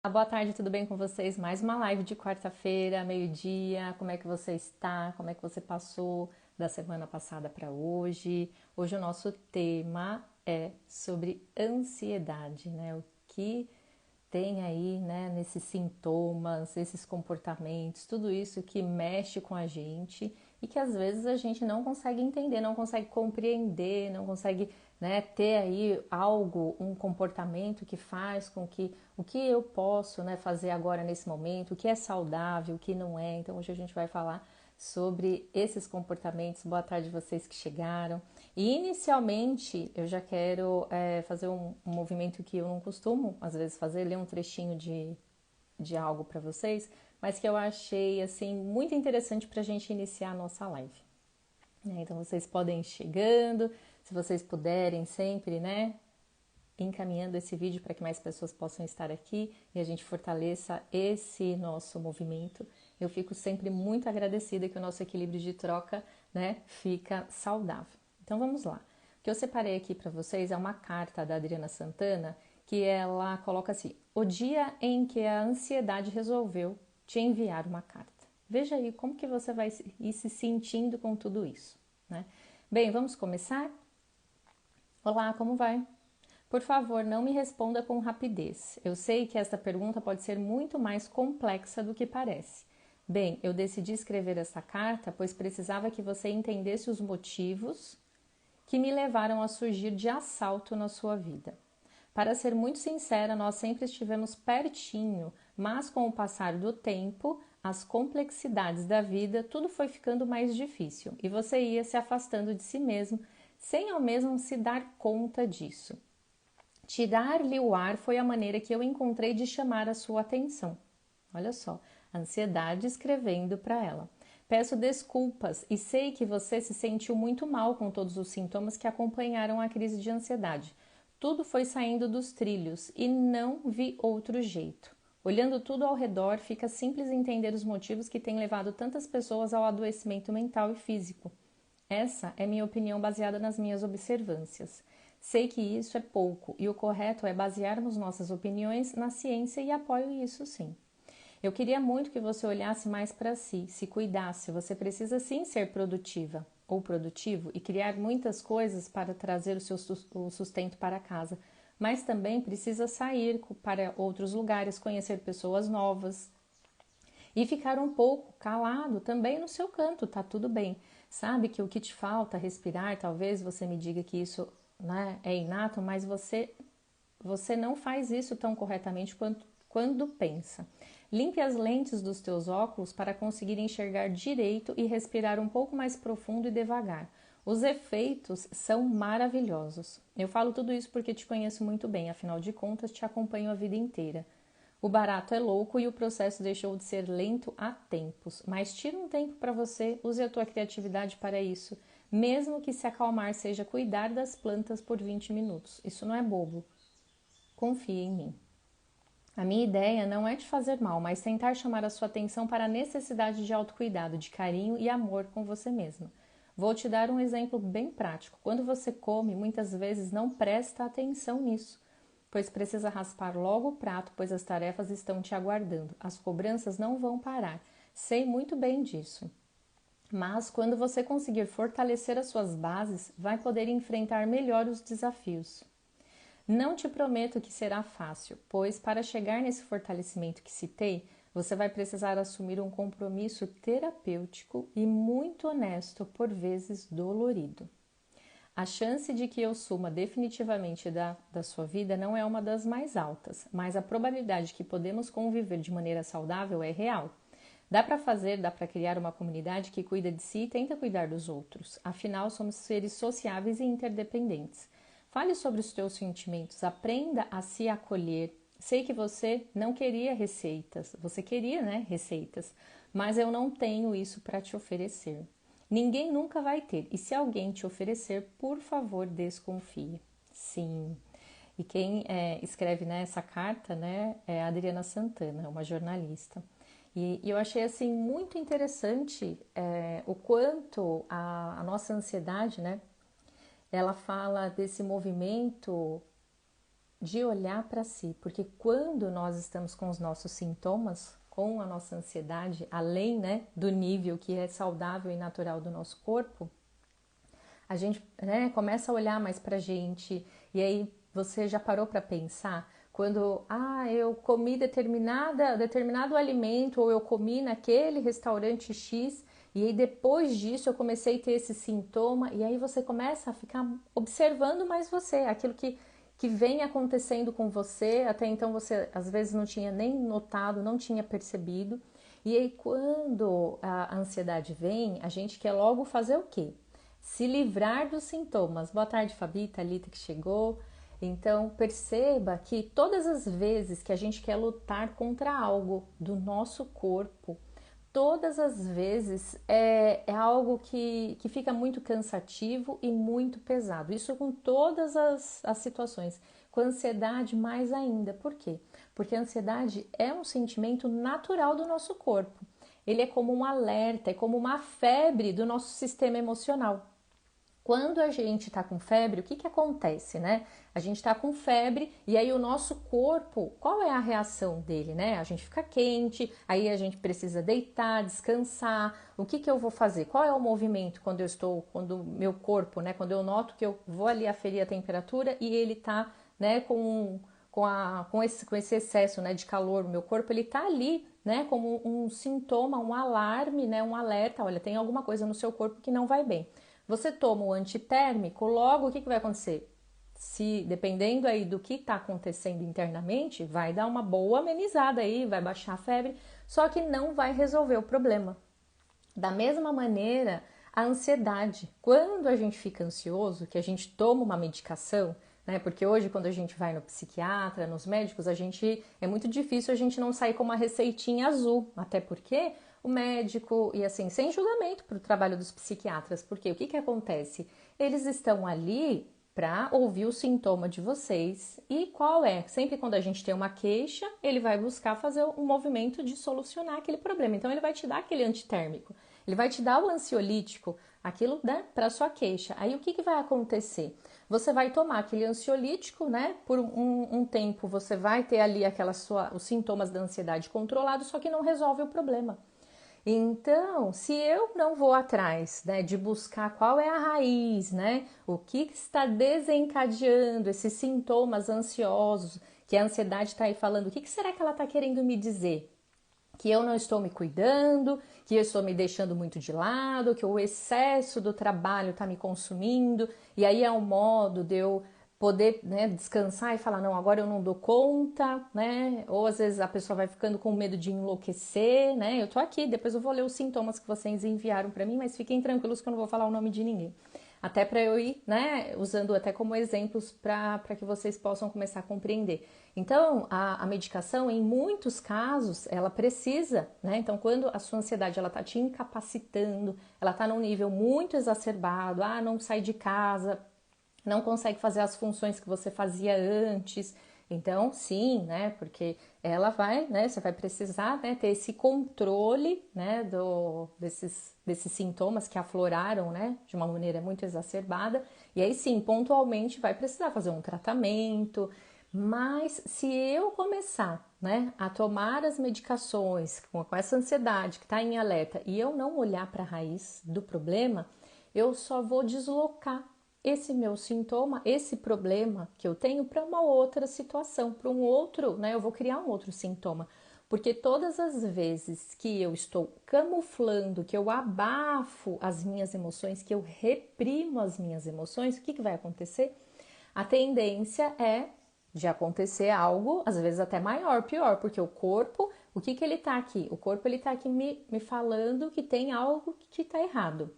Boa tarde, tudo bem com vocês? Mais uma live de quarta-feira, meio-dia. Como é que você está? Como é que você passou da semana passada para hoje? Hoje o nosso tema é sobre ansiedade, né? O que tem aí, né, nesses sintomas, esses comportamentos, tudo isso que mexe com a gente e que às vezes a gente não consegue entender, não consegue compreender, não consegue, né, ter aí algo, um comportamento que faz com que o que eu posso, né, fazer agora nesse momento, o que é saudável, o que não é. Então hoje a gente vai falar sobre esses comportamentos. Boa tarde vocês que chegaram. E inicialmente eu já quero fazer um movimento que eu não costumo às vezes fazer, ler um trechinho de algo para vocês, mas que eu achei assim muito interessante para a gente iniciar a nossa live. Então vocês podem ir chegando, se vocês puderem sempre, né, encaminhando esse vídeo para que mais pessoas possam estar aqui e a gente fortaleça esse nosso movimento. Eu fico sempre muito agradecida que o nosso equilíbrio de troca, né, fica saudável. Então vamos lá. O que eu separei aqui para vocês é uma carta da Adriana Santana que ela coloca assim: o dia em que a ansiedade resolveu te enviar uma carta. Veja aí como que você vai ir se sentindo com tudo isso, né? Bem, vamos começar? Olá, como vai? Por favor, não me responda com rapidez. Eu sei que esta pergunta pode ser muito mais complexa do que parece. Bem, eu decidi escrever esta carta pois precisava que você entendesse os motivos que me levaram a surgir de assalto na sua vida. Para ser muito sincera, nós sempre estivemos pertinho, mas com o passar do tempo, as complexidades da vida, tudo foi ficando mais difícil e você ia se afastando de si mesmo, sem ao mesmo se dar conta disso. Tirar-lhe o ar foi a maneira que eu encontrei de chamar a sua atenção. Olha só, a ansiedade escrevendo para ela. Peço desculpas e sei que você se sentiu muito mal com todos os sintomas que acompanharam a crise de ansiedade. Tudo foi saindo dos trilhos e não vi outro jeito. Olhando tudo ao redor, fica simples entender os motivos que têm levado tantas pessoas ao adoecimento mental e físico. Essa é minha opinião baseada nas minhas observâncias. Sei que isso é pouco e o correto é basearmos nossas opiniões na ciência e apoio isso sim. Eu queria muito que você olhasse mais para si, se cuidasse. Você precisa sim ser produtiva ou produtivo e criar muitas coisas para trazer o sustento para casa, mas também precisa sair para outros lugares, conhecer pessoas novas, e ficar um pouco calado também no seu canto, tá tudo bem. Sabe que o que te falta é respirar, talvez você me diga que isso, né, é inato, mas você não faz isso tão corretamente quanto quando pensa. Limpe as lentes dos teus óculos para conseguir enxergar direito e respirar um pouco mais profundo e devagar. Os efeitos são maravilhosos. Eu falo tudo isso porque te conheço muito bem, afinal de contas, te acompanho a vida inteira. O barato é louco e o processo deixou de ser lento há tempos, mas tira um tempo para você, use a tua criatividade para isso, mesmo que se acalmar seja cuidar das plantas por 20 minutos. Isso não é bobo. Confie em mim. A minha ideia não é te fazer mal, mas tentar chamar a sua atenção para a necessidade de autocuidado, de carinho e amor com você mesma. Vou te dar um exemplo bem prático. Quando você come, muitas vezes não presta atenção nisso, pois precisa raspar logo o prato, pois as tarefas estão te aguardando. As cobranças não vão parar. Sei muito bem disso. Mas quando você conseguir fortalecer as suas bases, vai poder enfrentar melhor os desafios. Não te prometo que será fácil, pois para chegar nesse fortalecimento que citei, você vai precisar assumir um compromisso terapêutico e muito honesto, por vezes dolorido. A chance de que eu suma definitivamente da sua vida não é uma das mais altas, mas a probabilidade que podemos conviver de maneira saudável é real. Dá para criar uma comunidade que cuida de si e tenta cuidar dos outros. Afinal, somos seres sociáveis e interdependentes. Fale sobre os teus sentimentos, aprenda a se acolher. Sei que você não queria receitas, você queria, né, receitas, mas eu não tenho isso para te oferecer. Ninguém nunca vai ter, e se alguém te oferecer, por favor, desconfie. Sim. E quem escreve nessa carta, né, é a Adriana Santana, uma jornalista. E eu achei assim muito interessante o quanto a nossa ansiedade, né, ela fala desse movimento de olhar para si, porque quando nós estamos com os nossos sintomas, com a nossa ansiedade, além, né, do nível que é saudável e natural do nosso corpo, a gente, né, começa a olhar mais pra gente, e aí você já parou para pensar quando eu comi determinado alimento, ou eu comi naquele restaurante X, e aí depois disso eu comecei a ter esse sintoma, e aí você começa a ficar observando mais você, aquilo que vem acontecendo com você, até então você às vezes não tinha nem notado, não tinha percebido. E aí quando a ansiedade vem, a gente quer logo fazer o quê? Se livrar dos sintomas. Boa tarde, Fabi, Thalita que chegou. Então, perceba que todas as vezes que a gente quer lutar contra algo do nosso corpo, todas as vezes é algo que fica muito cansativo e muito pesado. Isso com todas as situações. Com a ansiedade, mais ainda. Por quê? Porque a ansiedade é um sentimento natural do nosso corpo. Ele é como um alerta, é como uma febre do nosso sistema emocional. Quando a gente está com febre, o que acontece, né? A gente está com febre e aí o nosso corpo, qual é a reação dele, né? A gente fica quente, aí a gente precisa deitar, descansar. O que eu vou fazer? Qual é o movimento quando meu corpo, né? Quando eu noto que eu vou ali aferir a temperatura e ele tá, né, com esse excesso, né, de calor no meu corpo, ele tá ali, né, como um sintoma, um alarme, né, um alerta, olha, tem alguma coisa no seu corpo que não vai bem. Você toma o antitérmico, logo o que vai acontecer? Se dependendo aí do que está acontecendo internamente, vai dar uma boa amenizada aí, vai baixar a febre, só que não vai resolver o problema. Da mesma maneira, a ansiedade. Quando a gente fica ansioso, que a gente toma uma medicação, né? Porque hoje quando a gente vai no psiquiatra, nos médicos, é muito difícil a gente não sair com uma receitinha azul, até porque o médico, e assim, sem julgamento para o trabalho dos psiquiatras, porque o que acontece? Eles estão ali para ouvir o sintoma de vocês e qual é? Sempre quando a gente tem uma queixa, ele vai buscar fazer um movimento de solucionar aquele problema. Então ele vai te dar aquele antitérmico, ele vai te dar o ansiolítico, aquilo, né, para sua queixa. Aí o que vai acontecer? Você vai tomar aquele ansiolítico, né? Por um tempo você vai ter ali os sintomas da ansiedade controlados, só que não resolve o problema. Então, se eu não vou atrás, né, de buscar qual é a raiz, né, o que está desencadeando esses sintomas ansiosos, que a ansiedade está aí falando, o que será que ela está querendo me dizer? Que eu não estou me cuidando, que eu estou me deixando muito de lado, que o excesso do trabalho está me consumindo, e aí é um modo de eu poder, né, descansar e falar, não, agora eu não dou conta, né? Ou às vezes a pessoa vai ficando com medo de enlouquecer, né? Eu tô aqui, depois eu vou ler os sintomas que vocês enviaram para mim, mas fiquem tranquilos que eu não vou falar o nome de ninguém. Até para eu ir, né, usando até como exemplos para que vocês possam começar a compreender. Então, a medicação, em muitos casos, ela precisa, né? Então, quando a sua ansiedade ela tá te incapacitando, ela tá num nível muito exacerbado, não sai de casa, não consegue fazer as funções que você fazia antes. Então, sim, né? Porque ela vai, né? Você vai precisar, né, ter esse controle, né, desses sintomas que afloraram, né, de uma maneira muito exacerbada. E aí, sim, pontualmente vai precisar fazer um tratamento. Mas se eu começar, né, a tomar as medicações com essa ansiedade que está em alerta e eu não olhar para a raiz do problema, eu só vou deslocar esse meu sintoma, esse problema que eu tenho para uma outra situação, para um outro, né? Eu vou criar um outro sintoma. Porque todas as vezes que eu estou camuflando, que eu abafo as minhas emoções, que eu reprimo as minhas emoções, o que vai acontecer? A tendência é de acontecer algo, às vezes até maior, pior, porque o corpo, o que ele tá aqui? O corpo ele tá aqui me falando que tem algo que tá errado.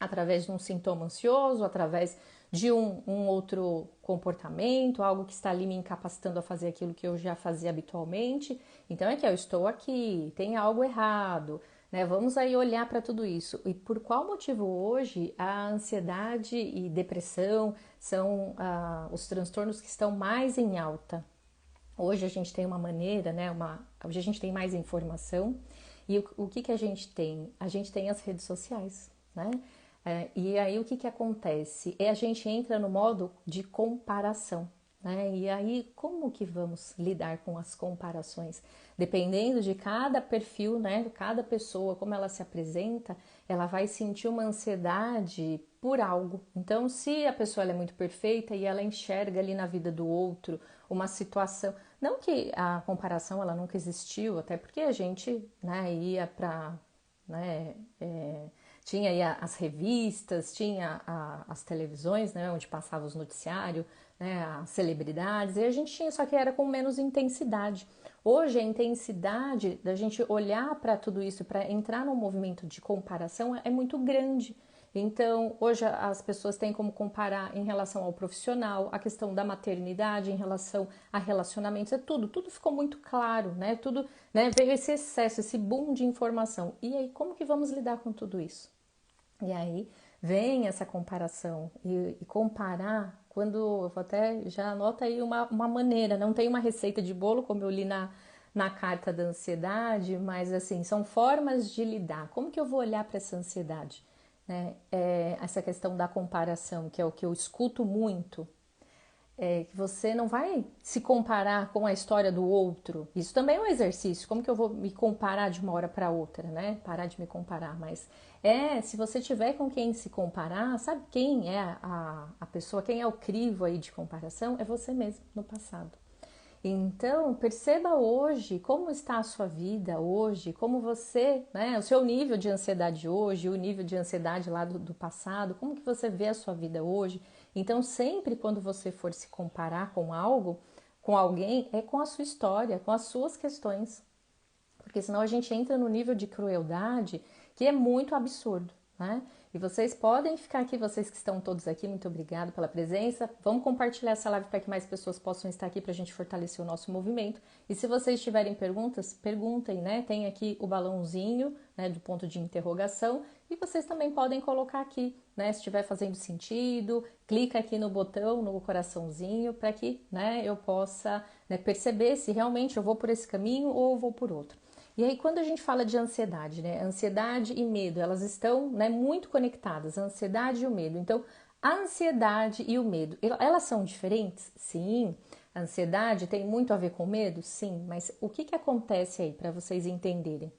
Através de um sintoma ansioso, através de um outro comportamento, algo que está ali me incapacitando a fazer aquilo que eu já fazia habitualmente. Então é que eu estou aqui, tem algo errado, né? Vamos aí olhar para tudo isso. E por qual motivo hoje a ansiedade e depressão são os transtornos que estão mais em alta? Hoje a gente tem uma maneira, né? Hoje a gente tem mais informação. E o que a gente tem? A gente tem as redes sociais, né? E aí o que acontece? A gente entra no modo de comparação. né? E aí, como que vamos lidar com as comparações? Dependendo de cada perfil, né? Cada pessoa, como ela se apresenta, ela vai sentir uma ansiedade por algo. Então, se a pessoa ela é muito perfeita e ela enxerga ali na vida do outro uma situação, não que a comparação ela nunca existiu, até porque a gente, né, ia para, né, tinha aí as revistas, tinha as televisões, né, onde passava os noticiários, né, as celebridades, e a gente tinha, só que era com menos intensidade. Hoje a intensidade da gente olhar para tudo isso, para entrar num movimento de comparação é muito grande. Então, hoje as pessoas têm como comparar em relação ao profissional, a questão da maternidade, em relação a relacionamentos, tudo ficou muito claro, né? Tudo, né? Veio esse excesso, esse boom de informação. E aí, como que vamos lidar com tudo isso? E aí vem essa comparação e comparar, quando eu vou até já anota aí uma maneira, não tem uma receita de bolo, como eu li na carta da ansiedade, mas assim, são formas de lidar. Como que eu vou olhar para essa ansiedade? Né? Essa questão da comparação, que é o que eu escuto muito, que você não vai se comparar com a história do outro. Isso também é um exercício. Como que eu vou me comparar de uma hora para outra, né? Parar de me comparar. Mas se você tiver com quem se comparar, sabe quem é a pessoa, quem é o crivo aí de comparação? É você mesmo no passado. Então, perceba hoje como está a sua vida hoje, como você, né, o seu nível de ansiedade hoje, o nível de ansiedade lá do passado, como que você vê a sua vida hoje. Então, sempre quando você for se comparar com algo, com alguém, é com a sua história, com as suas questões. Porque senão a gente entra no nível de crueldade que é muito absurdo, né? E vocês podem ficar aqui, vocês que estão todos aqui, muito obrigado pela presença. Vamos compartilhar essa live para que mais pessoas possam estar aqui para a gente fortalecer o nosso movimento. E se vocês tiverem perguntas, perguntem, né? Tem aqui o balãozinho, né, do ponto de interrogação, e vocês também podem colocar aqui, né? Se estiver fazendo sentido, clica aqui no botão, no coraçãozinho, para que, né, eu possa, né, perceber se realmente eu vou por esse caminho ou eu vou por outro. E aí, quando a gente fala de ansiedade, né? Ansiedade e medo, elas estão, né, muito conectadas, a ansiedade e o medo. Então, a ansiedade e o medo, elas são diferentes? Sim. A ansiedade tem muito a ver com o medo? Sim. Mas o que acontece aí para vocês entenderem?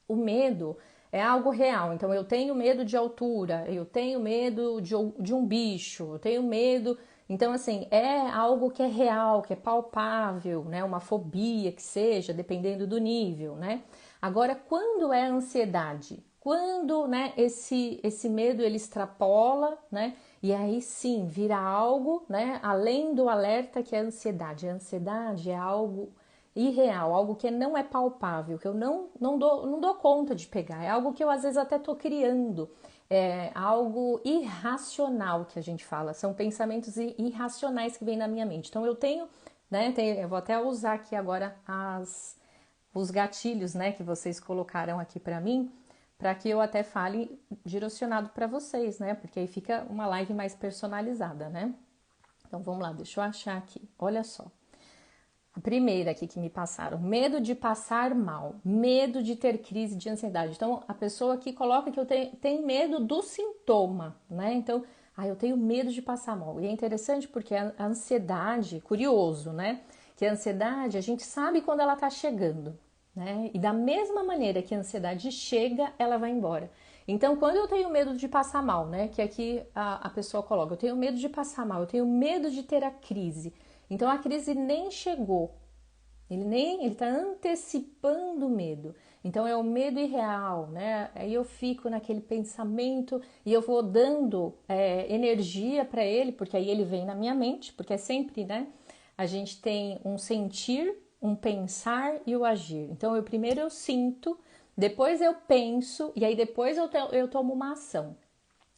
O medo é algo real. Então, eu tenho medo de altura, eu tenho medo de um bicho, eu tenho medo. Então, assim, é algo que é real, que é palpável, né? Uma fobia que seja, dependendo do nível, né? Agora, quando é ansiedade? Quando, né, esse medo ele extrapola, né? E aí sim, vira algo, né, além do alerta que é a ansiedade. A ansiedade é algo irreal, algo que não é palpável, que eu não dou conta de pegar, é algo que eu às vezes até estou criando, é algo irracional que a gente fala, são pensamentos irracionais que vêm na minha mente. Então eu tenho, né, eu vou até usar aqui agora os gatilhos, né, que vocês colocaram aqui para mim, para que eu até fale direcionado para vocês, né, porque aí fica uma live mais personalizada, né. Então vamos lá, deixa eu achar aqui, olha só. A primeira aqui que me passaram, medo de passar mal, medo de ter crise de ansiedade. Então, a pessoa aqui coloca que eu tenho medo do sintoma, né? Então, eu tenho medo de passar mal. E é interessante porque a ansiedade, curioso, né? Que a ansiedade, a gente sabe quando ela tá chegando, né? E da mesma maneira que a ansiedade chega, ela vai embora. Então, quando eu tenho medo de passar mal, né? Que aqui a pessoa coloca, eu tenho medo de passar mal, eu tenho medo de ter a crise. Então a crise nem chegou, ele está antecipando o medo. Então é o medo irreal, né? Aí eu fico naquele pensamento e eu vou dando energia para ele, porque aí ele vem na minha mente, porque é sempre, né? A gente tem um sentir, um pensar e o agir. Então primeiro eu sinto, depois eu penso e aí depois eu tomo uma ação.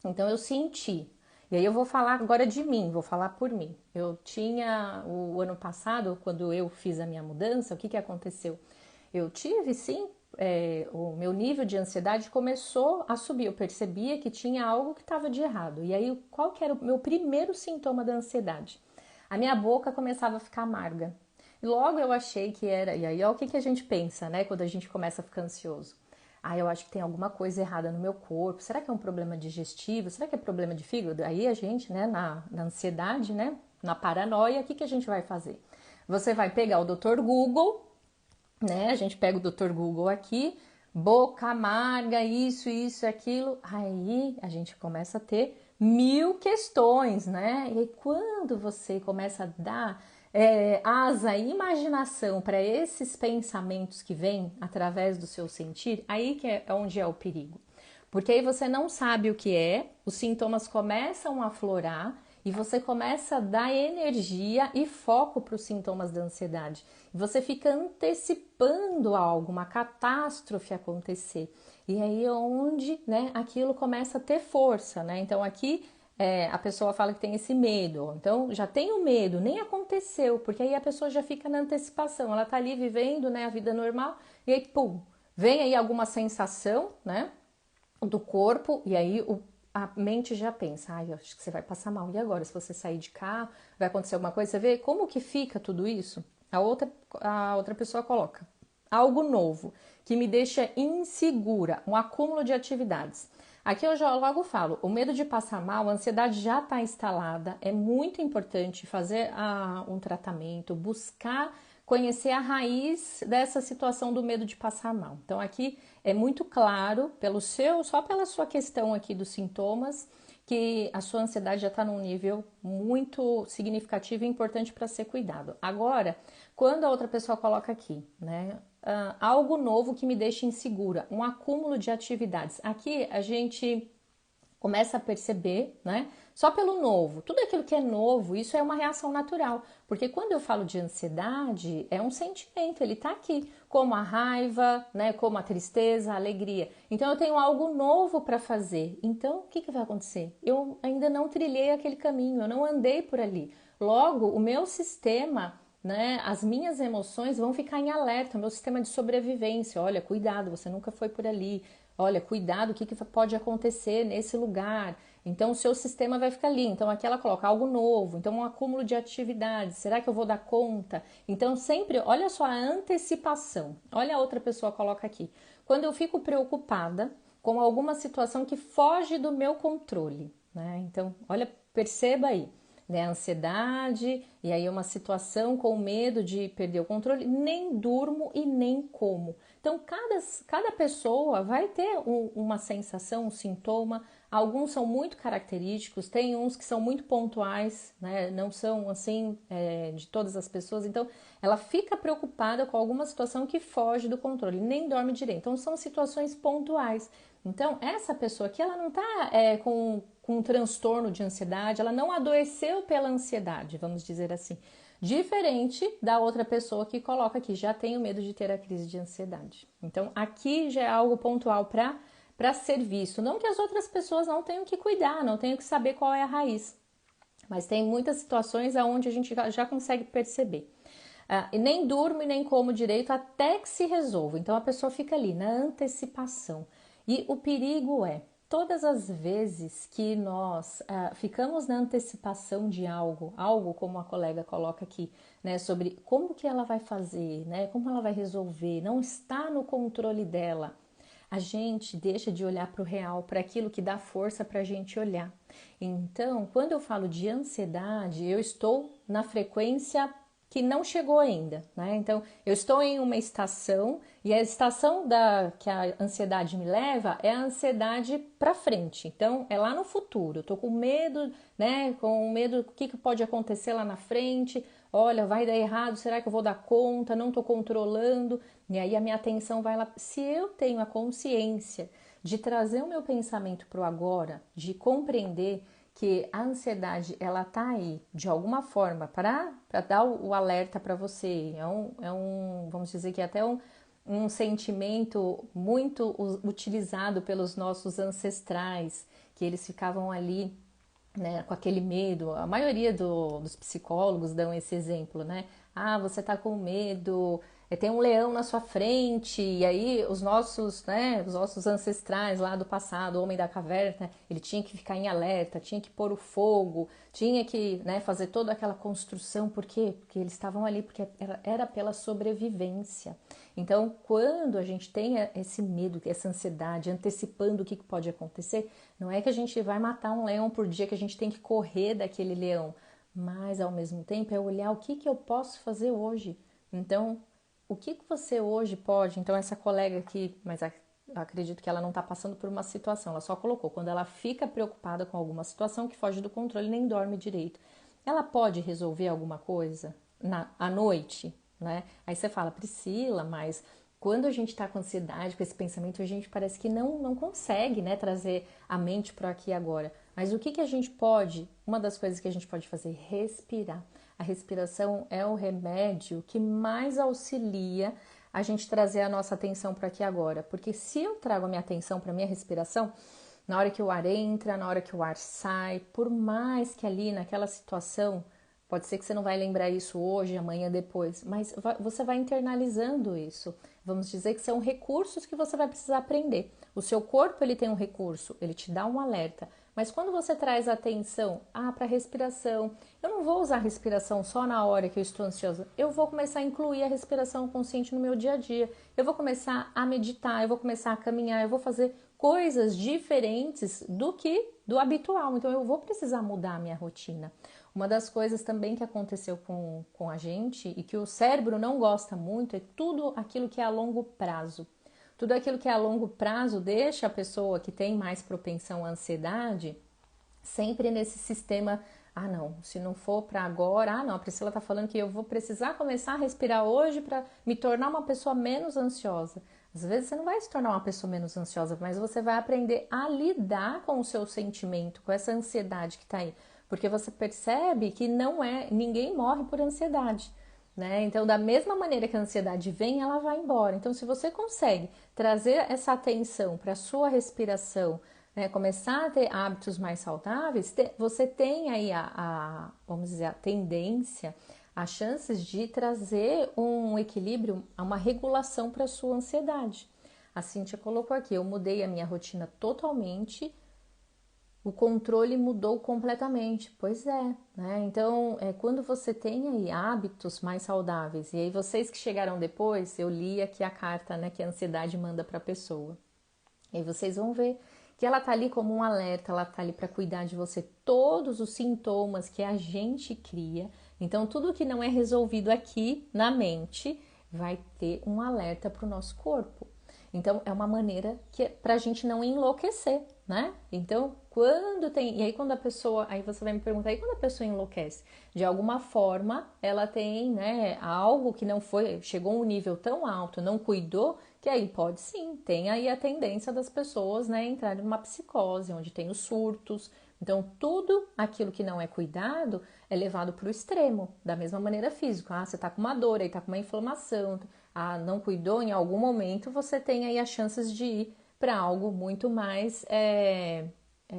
Então eu senti. E aí eu vou falar agora de mim, vou falar por mim. Eu tinha o ano passado, quando eu fiz a minha mudança, o que aconteceu? Eu tive sim, o meu nível de ansiedade começou a subir. Eu percebia que tinha algo que estava de errado. E aí qual que era o meu primeiro sintoma da ansiedade? A minha boca começava a ficar amarga. E logo eu achei que era. E aí, ó, o que a gente pensa, né, quando a gente começa a ficar ansioso? Eu acho que tem alguma coisa errada no meu corpo. Será que é um problema digestivo? Será que é problema de fígado? Aí a gente, né, na ansiedade, né, na paranoia, o que que a gente vai fazer? Você vai pegar o Dr. Google, né? A gente pega o Dr. Google aqui, boca amarga, isso, aquilo. Aí a gente começa a ter 1000 questões, né? E aí, quando você começa a dar asa e imaginação para esses pensamentos que vêm através do seu sentir, aí que é onde é o perigo. Porque aí você não sabe o que é, os sintomas começam a aflorar e você começa a dar energia e foco para os sintomas da ansiedade. E você fica antecipando algo, uma catástrofe acontecer. E aí é onde, né, aquilo começa a ter força, né? Então aqui a pessoa fala que tem esse medo. Então já tem o medo, nem aconteceu, porque aí a pessoa já fica na antecipação. Ela tá ali vivendo, né, a vida normal e aí, pum, vem aí alguma sensação, né, do corpo, e aí a mente já pensa, ai, acho que você vai passar mal. E agora, se você sair de cá, vai acontecer alguma coisa? Você vê como que fica tudo isso? A outra pessoa coloca algo novo, que me deixa insegura, um acúmulo de atividades. Aqui eu já logo falo, o medo de passar mal, a ansiedade já está instalada, é muito importante fazer um tratamento, buscar conhecer a raiz dessa situação do medo de passar mal. Então aqui é muito claro, só pela sua questão aqui dos sintomas, que a sua ansiedade já está num nível muito significativo e importante para ser cuidado. Agora, quando a outra pessoa coloca aqui, né, algo novo que me deixa insegura, um acúmulo de atividades. Aqui a gente começa a perceber, né? Só pelo novo, tudo aquilo que é novo, isso é uma reação natural, porque quando eu falo de ansiedade, é um sentimento, ele tá aqui, como a raiva, né? Como a tristeza, a alegria. Então eu tenho algo novo para fazer. Então o que que vai acontecer? Eu ainda não trilhei aquele caminho, eu não andei por ali. Logo, o meu sistema, né, as minhas emoções vão ficar em alerta, o meu sistema de sobrevivência. Olha, cuidado, você nunca foi por ali. Olha, cuidado, o que pode acontecer nesse lugar. Então, o seu sistema vai ficar ali. Então, aqui ela coloca algo novo. Então, um acúmulo de atividades. Será que eu vou dar conta? Então, sempre, olha só a antecipação. Olha a outra pessoa coloca aqui. Quando eu fico preocupada com alguma situação que foge do meu controle, né? Então, olha, perceba aí, né? A ansiedade e aí uma situação com medo de perder o controle, nem durmo e nem como. Então, cada pessoa vai ter uma sensação, um sintoma. Alguns são muito característicos, tem uns que são muito pontuais, né? Não são assim de todas as pessoas. Então, ela fica preocupada com alguma situação que foge do controle, nem dorme direito. Então, são situações pontuais. Então, essa pessoa aqui, ela não está com um transtorno de ansiedade, ela não adoeceu pela ansiedade, vamos dizer assim. Diferente da outra pessoa que coloca aqui, já tenho medo de ter a crise de ansiedade. Então, aqui já é algo pontual para ser visto. Não que as outras pessoas não tenham que cuidar, não tenham que saber qual é a raiz. Mas tem muitas situações onde a gente já consegue perceber. E nem durmo e nem como direito até que se resolva. Então, a pessoa fica ali na antecipação. E o perigo é, todas as vezes que nós ficamos na antecipação de algo como a colega coloca aqui, né, sobre como que ela vai fazer, né, como ela vai resolver, não está no controle dela, a gente deixa de olhar para o real, para aquilo que dá força para a gente olhar. Então, quando eu falo de ansiedade, eu estou na frequência que não chegou ainda, né? Então, eu estou em uma estação e a estação que a ansiedade me leva é a ansiedade para frente. Então, é lá no futuro. Eu tô com medo, né? Com medo do que pode acontecer lá na frente. Olha, vai dar errado, será que eu vou dar conta? Não tô controlando. E aí a minha atenção vai lá. Se eu tenho a consciência de trazer o meu pensamento para o agora, de compreender que a ansiedade ela tá aí de alguma forma para dar o alerta para você, vamos dizer que é até um sentimento muito utilizado pelos nossos ancestrais, que eles ficavam ali, né, com aquele medo. A maioria dos psicólogos dão esse exemplo, né? Ah, você tá com medo, tem um leão na sua frente, e aí os nossos ancestrais lá do passado, o homem da caverna, ele tinha que ficar em alerta, tinha que pôr o fogo, tinha que, né, fazer toda aquela construção. Por quê? Porque eles estavam ali, porque era pela sobrevivência. Então, quando a gente tem esse medo, essa ansiedade, antecipando o que pode acontecer, não é que a gente vai matar um leão por dia, que a gente tem que correr daquele leão, mas ao mesmo tempo é olhar o que eu posso fazer hoje. Então, o que você hoje pode? Então, essa colega aqui, mas acredito que ela não está passando por uma situação, ela só colocou quando ela fica preocupada com alguma situação que foge do controle, nem dorme direito. Ela pode resolver alguma coisa à noite, né? Aí você fala, Priscila, mas quando a gente está com ansiedade, com esse pensamento, a gente parece que não consegue, né, trazer a mente para aqui e agora. Mas o que a gente pode, uma das coisas que a gente pode fazer, respirar. A respiração é o remédio que mais auxilia a gente trazer a nossa atenção para aqui e agora. Porque se eu trago a minha atenção para a minha respiração, na hora que o ar entra, na hora que o ar sai, por mais que ali naquela situação, pode ser que você não vai lembrar isso hoje, amanhã, depois, mas você vai internalizando isso. Vamos dizer que são recursos que você vai precisar aprender. O seu corpo, ele tem um recurso, ele te dá um alerta. Mas quando você traz atenção para a respiração, eu não vou usar a respiração só na hora que eu estou ansiosa. Eu vou começar a incluir a respiração consciente no meu dia a dia. Eu vou começar a meditar, eu vou começar a caminhar, eu vou fazer coisas diferentes do habitual. Então eu vou precisar mudar a minha rotina. Uma das coisas também que aconteceu com a gente e que o cérebro não gosta muito é tudo aquilo que é a longo prazo. Tudo aquilo que é a longo prazo deixa a pessoa que tem mais propensão à ansiedade sempre nesse sistema, não, se não for para agora, não, a Priscila está falando que eu vou precisar começar a respirar hoje para me tornar uma pessoa menos ansiosa. Às vezes você não vai se tornar uma pessoa menos ansiosa, mas você vai aprender a lidar com o seu sentimento, com essa ansiedade que está aí. Porque você percebe que ninguém morre por ansiedade. Né? Então, da mesma maneira que a ansiedade vem, ela vai embora. Então, se você consegue trazer essa atenção para a sua respiração, né? Começar a ter hábitos mais saudáveis, você tem aí vamos dizer, a tendência, as chances de trazer um equilíbrio, uma regulação para a sua ansiedade. A Cíntia colocou aqui, eu mudei a minha rotina totalmente, o controle mudou completamente. Pois é, né? Então, quando você tem aí hábitos mais saudáveis, e aí vocês que chegaram depois, eu li aqui a carta, né, que a ansiedade manda para a pessoa. E aí vocês vão ver que ela tá ali como um alerta, ela tá ali para cuidar de você, todos os sintomas que a gente cria. Então, tudo que não é resolvido aqui na mente vai ter um alerta para o nosso corpo. Então, é uma maneira que para a gente não enlouquecer, né? Então, quando tem... E aí, quando a pessoa... Aí você vai me perguntar, e quando a pessoa enlouquece? De alguma forma, ela tem, né, algo que não foi... Chegou a um nível tão alto, não cuidou, que aí pode sim, tem aí a tendência das pessoas, né, entrarem numa psicose, onde tem os surtos. Então, tudo aquilo que não é cuidado é levado para o extremo, da mesma maneira física. Você tá com uma dor, aí tá com uma inflamação, não cuidou, em algum momento você tem aí as chances de ir para algo muito mais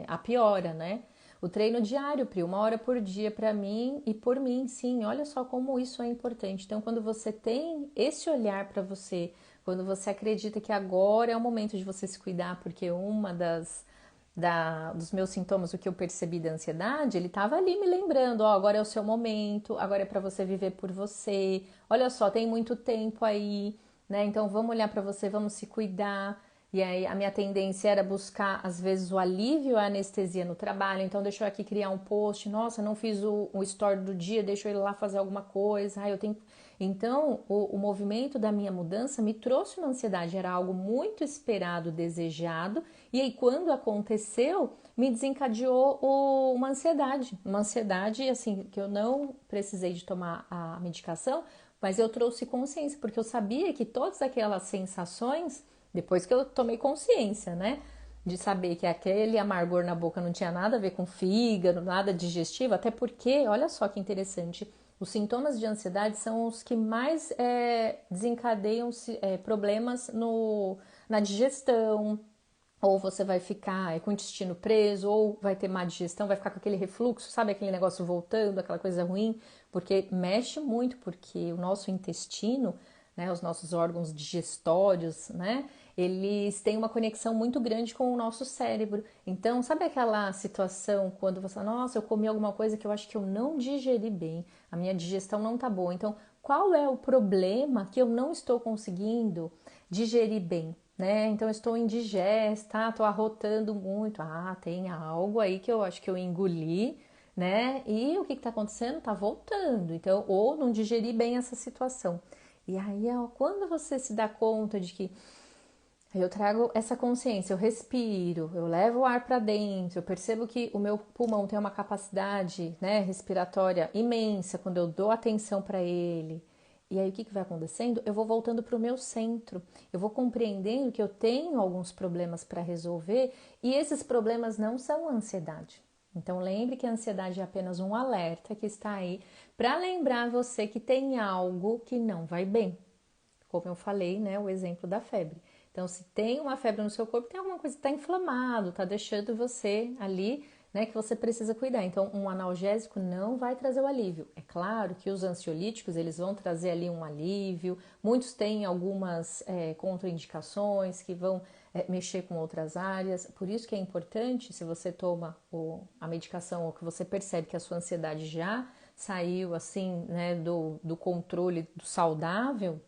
a piora, né? O treino diário, Pri, 1 hora por dia para mim e por mim, sim, olha só como isso é importante. Então, quando você tem esse olhar para você, quando você acredita que agora é o momento de você se cuidar, porque uma dos meus sintomas, o que eu percebi da ansiedade, ele estava ali me lembrando, agora é o seu momento, agora é para você viver por você, olha só, tem muito tempo aí, né? Então vamos olhar para você, vamos se cuidar. E aí a minha tendência era buscar, às vezes, o alívio, a anestesia no trabalho. Então deixa eu aqui criar um post, nossa, não fiz o story do dia, deixa eu ir lá fazer alguma coisa, eu tenho... Então, o movimento da minha mudança me trouxe uma ansiedade, era algo muito esperado, desejado, e aí quando aconteceu, me desencadeou uma ansiedade assim, que eu não precisei de tomar a medicação, mas eu trouxe consciência, porque eu sabia que todas aquelas sensações, depois que eu tomei consciência, né, de saber que aquele amargor na boca não tinha nada a ver com fígado, nada digestivo, até porque, olha só que interessante, os sintomas de ansiedade são os que mais desencadeiam problemas na digestão, ou você vai ficar com o intestino preso, ou vai ter má digestão, vai ficar com aquele refluxo, sabe aquele negócio voltando, aquela coisa ruim, porque mexe muito, porque o nosso intestino, né, os nossos órgãos digestórios, né, eles têm uma conexão muito grande com o nosso cérebro. Então, sabe aquela situação quando você fala, nossa, eu comi alguma coisa que eu acho que eu não digeri bem, a minha digestão não tá boa. Então, qual é o problema que eu não estou conseguindo digerir bem? Né? Então, eu estou indigesta, estou arrotando muito. Tem algo aí que eu acho que eu engoli, né? E o que está acontecendo? Tá voltando. Então, ou não digerir bem essa situação. E aí, ó, quando você se dá conta de que eu trago essa consciência, eu respiro, eu levo o ar para dentro, eu percebo que o meu pulmão tem uma capacidade, né, respiratória imensa quando eu dou atenção para ele. E aí o que vai acontecendo? Eu vou voltando para o meu centro, eu vou compreendendo que eu tenho alguns problemas para resolver e esses problemas não são ansiedade. Então lembre que a ansiedade é apenas um alerta que está aí para lembrar você que tem algo que não vai bem. Como eu falei, né, o exemplo da febre. Então, se tem uma febre no seu corpo, tem alguma coisa que está inflamado, está deixando você ali, né, que você precisa cuidar. Então, um analgésico não vai trazer o alívio. É claro que os ansiolíticos, eles vão trazer ali um alívio. Muitos têm algumas contraindicações que vão mexer com outras áreas. Por isso que é importante, se você toma a medicação ou que você percebe que a sua ansiedade já saiu, assim, né, do controle do saudável,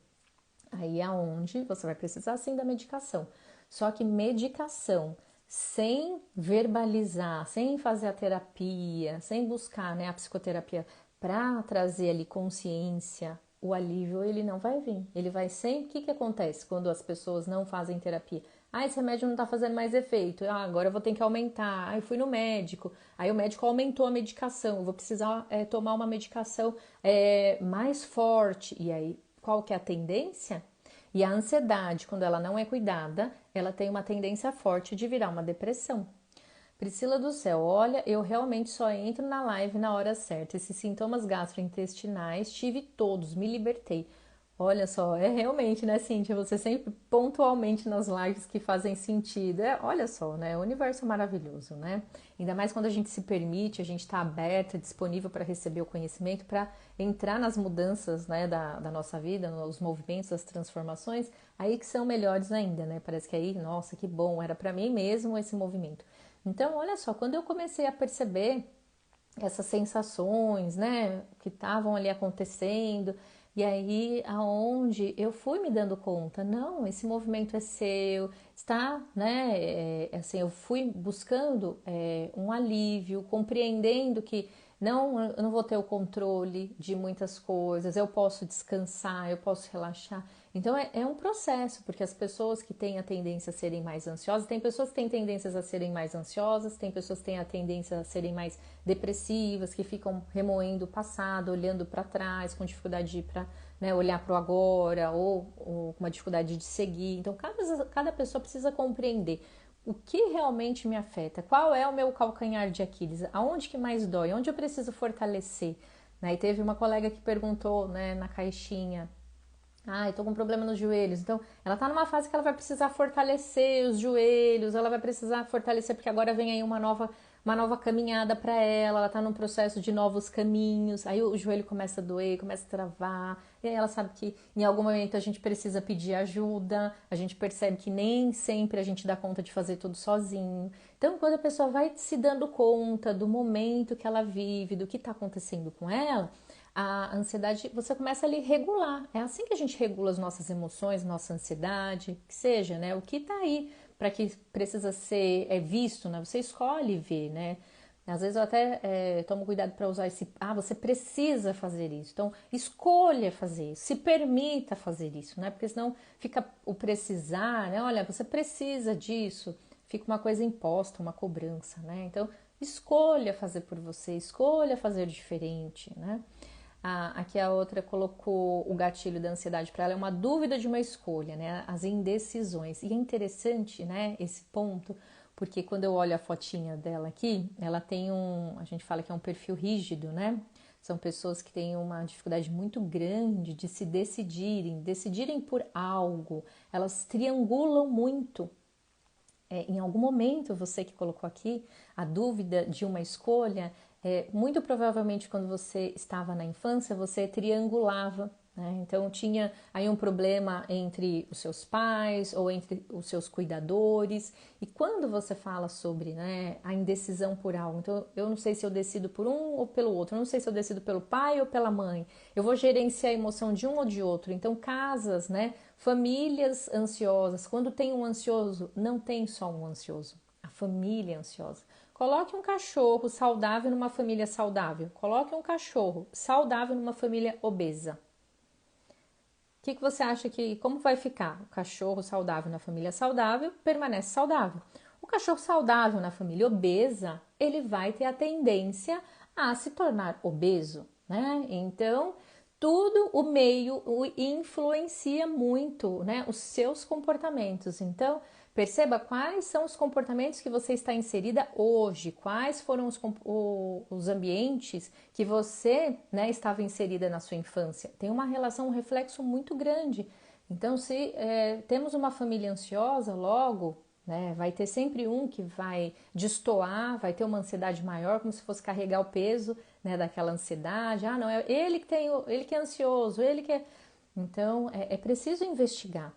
aí é onde você vai precisar sim da medicação. Só que medicação sem verbalizar, sem fazer a terapia, sem buscar, né, a psicoterapia para trazer ali consciência, o alívio ele não vai vir. Ele vai sempre. O que acontece quando as pessoas não fazem terapia? Ah, esse remédio não está fazendo mais efeito. Ah, agora eu vou ter que aumentar. Ah, eu fui no médico. Aí o médico aumentou a medicação. Eu vou precisar tomar uma medicação mais forte. E aí, qual que é a tendência? E a ansiedade, quando ela não é cuidada, ela tem uma tendência forte de virar uma depressão. Priscila do céu, olha, eu realmente só entro na live na hora certa. Esses sintomas gastrointestinais, tive todos, me libertei. Olha só, é realmente, né, Cíntia? Você sempre pontualmente nas lives que fazem sentido. Olha só, né? O universo é maravilhoso, né? Ainda mais quando a gente se permite, a gente está aberta, disponível para receber o conhecimento, para entrar nas mudanças, né, da nossa vida, nos movimentos, as transformações, aí que são melhores ainda, né? Parece que aí, nossa, que bom, era para mim mesmo esse movimento. Então, olha só, quando eu comecei a perceber essas sensações, né, que estavam ali acontecendo, e aí aonde eu fui me dando conta, não, esse movimento é seu, está, né, assim, eu fui buscando um alívio, compreendendo que não, eu não vou ter o controle de muitas coisas, eu posso descansar, eu posso relaxar. Então é um processo, porque as pessoas que têm a tendência a serem mais ansiosas, tem pessoas que têm tendências a serem mais ansiosas, tem pessoas que têm a tendência a serem mais depressivas, que ficam remoendo o passado, olhando para trás, com dificuldade para, né, olhar para o agora, ou com uma dificuldade de seguir. Então cada pessoa precisa compreender o que realmente me afeta, qual é o meu calcanhar de Aquiles, aonde que mais dói, onde eu preciso fortalecer. Né? E teve uma colega que perguntou, né, na caixinha, eu tô com problema nos joelhos. Então, ela tá numa fase que ela vai precisar fortalecer os joelhos, ela vai precisar fortalecer porque agora vem aí uma nova caminhada para ela tá num processo de novos caminhos. Aí o joelho começa a doer, começa a travar. E aí ela sabe que em algum momento a gente precisa pedir ajuda, a gente percebe que nem sempre a gente dá conta de fazer tudo sozinho. Então, quando a pessoa vai se dando conta do momento que ela vive, do que está acontecendo com ela, a ansiedade, você começa ali a regular. É assim que a gente regula as nossas emoções, nossa ansiedade, que seja, né? O que tá aí para que precisa ser visto, né? Você escolhe ver, né? Às vezes eu até tomo cuidado para usar esse, você precisa fazer isso. Então, escolha fazer isso, se permita fazer isso, né? Porque senão fica o precisar, né? Olha, você precisa disso, fica uma coisa imposta, uma cobrança, né? Então, escolha fazer por você, escolha fazer diferente, né? Aqui a outra colocou o gatilho da ansiedade para ela, é uma dúvida de uma escolha, né? As indecisões. E é interessante, né, esse ponto, porque quando eu olho a fotinha dela aqui, ela tem a gente fala que é um perfil rígido, né? São pessoas que têm uma dificuldade muito grande de se decidirem por algo. Elas triangulam muito. Em algum momento, você que colocou aqui a dúvida de uma escolha, muito provavelmente quando você estava na infância, você triangulava, né? Então tinha aí um problema entre os seus pais ou entre os seus cuidadores. E quando você fala sobre, né, a indecisão por algo, então eu não sei se eu decido por um ou pelo outro, eu não sei se eu decido pelo pai ou pela mãe, eu vou gerenciar a emoção de um ou de outro. Então casas, né, famílias ansiosas, quando tem um ansioso, não tem só um ansioso, a família é ansiosa. Coloque um cachorro saudável numa família saudável. Coloque um cachorro saudável numa família obesa. O que você acha que, como vai ficar? O cachorro saudável na família saudável permanece saudável. O cachorro saudável na família obesa, ele vai ter a tendência a se tornar obeso, né? Então, tudo o meio influencia muito, né, os seus comportamentos. Então, perceba quais são os comportamentos que você está inserida hoje, quais foram os ambientes que você, né, estava inserida na sua infância. Tem uma relação, um reflexo muito grande. Então, se temos uma família ansiosa, logo, né, vai ter sempre um que vai destoar, vai ter uma ansiedade maior, como se fosse carregar o peso, né, daquela ansiedade. Ah, não, é ele que ele que é ansioso, ele que é... Então, é preciso investigar.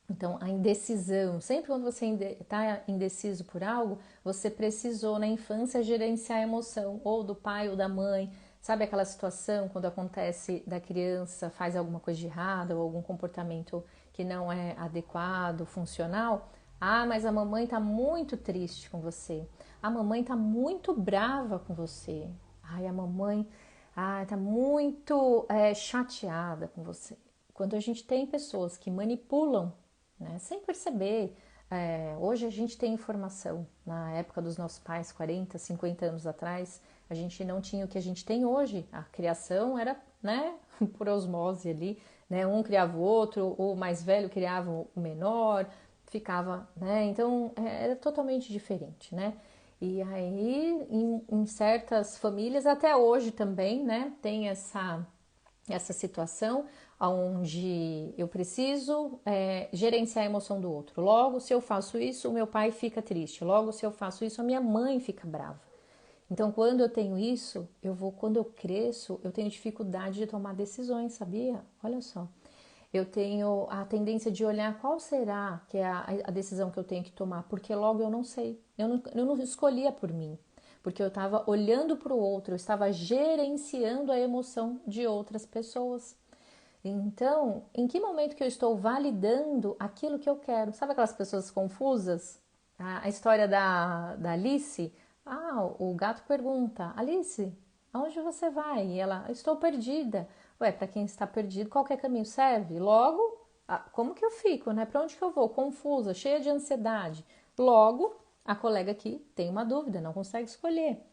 Então, a indecisão, sempre quando você está indeciso por algo, você precisou na infância gerenciar a emoção, ou do pai ou da mãe. Sabe aquela situação quando acontece da criança, faz alguma coisa de errado, ou algum comportamento que não é adequado, funcional? Ah, mas a mamãe está muito triste com você. A mamãe está muito brava com você. Ai, a mamãe está muito chateada com você. Quando a gente tem pessoas que manipulam, né, sem perceber, hoje a gente tem informação. Na época dos nossos pais, 40, 50 anos atrás, a gente não tinha o que a gente tem hoje. A criação era, né, por osmose ali, né, um criava o outro, o mais velho criava o menor, ficava, né, então era totalmente diferente, né. E aí, em certas famílias, até hoje também, né, tem essa situação onde eu preciso gerenciar a emoção do outro. Logo, se eu faço isso, o meu pai fica triste. Logo, se eu faço isso, a minha mãe fica brava. Então, quando eu tenho isso, quando eu cresço, eu tenho dificuldade de tomar decisões, sabia? Olha só. Eu tenho a tendência de olhar qual será que é a decisão que eu tenho que tomar, porque logo eu não sei. Eu não escolhia por mim, porque eu estava olhando para o outro, eu estava gerenciando a emoção de outras pessoas. Então, em que momento que eu estou validando aquilo que eu quero? Sabe aquelas pessoas confusas? A história da Alice. Ah, o gato pergunta, Alice, aonde você vai? E ela, estou perdida. Ué, para quem está perdido, qualquer caminho serve. Logo, como que eu fico, né? Para onde que eu vou? Confusa, cheia de ansiedade. Logo, a colega aqui tem uma dúvida, não consegue escolher.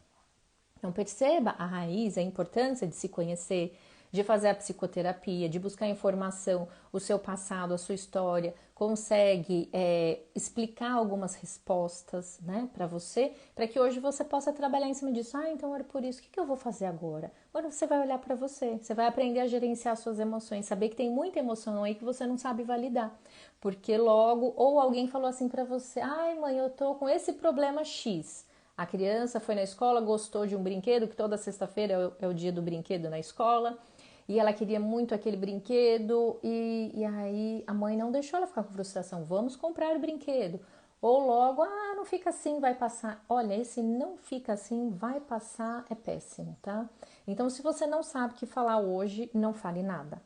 Então perceba a raiz, a importância de se conhecer, de fazer a psicoterapia, de buscar informação, o seu passado, a sua história, consegue explicar algumas respostas, né, para você, para que hoje você possa trabalhar em cima disso. Ah, então era por isso, o que eu vou fazer agora? Agora você vai olhar para você vai aprender a gerenciar suas emoções, saber que tem muita emoção aí que você não sabe validar, porque logo, ou alguém falou assim para você, ai mãe, eu tô com esse problema X. A criança foi na escola, gostou de um brinquedo, que toda sexta-feira é o dia do brinquedo na escola, e ela queria muito aquele brinquedo, e aí a mãe não deixou ela ficar com frustração, vamos comprar o brinquedo. Ou logo, não fica assim, vai passar. Olha, esse não fica assim, vai passar, é péssimo, tá? Então, se você não sabe o que falar hoje, não fale nada.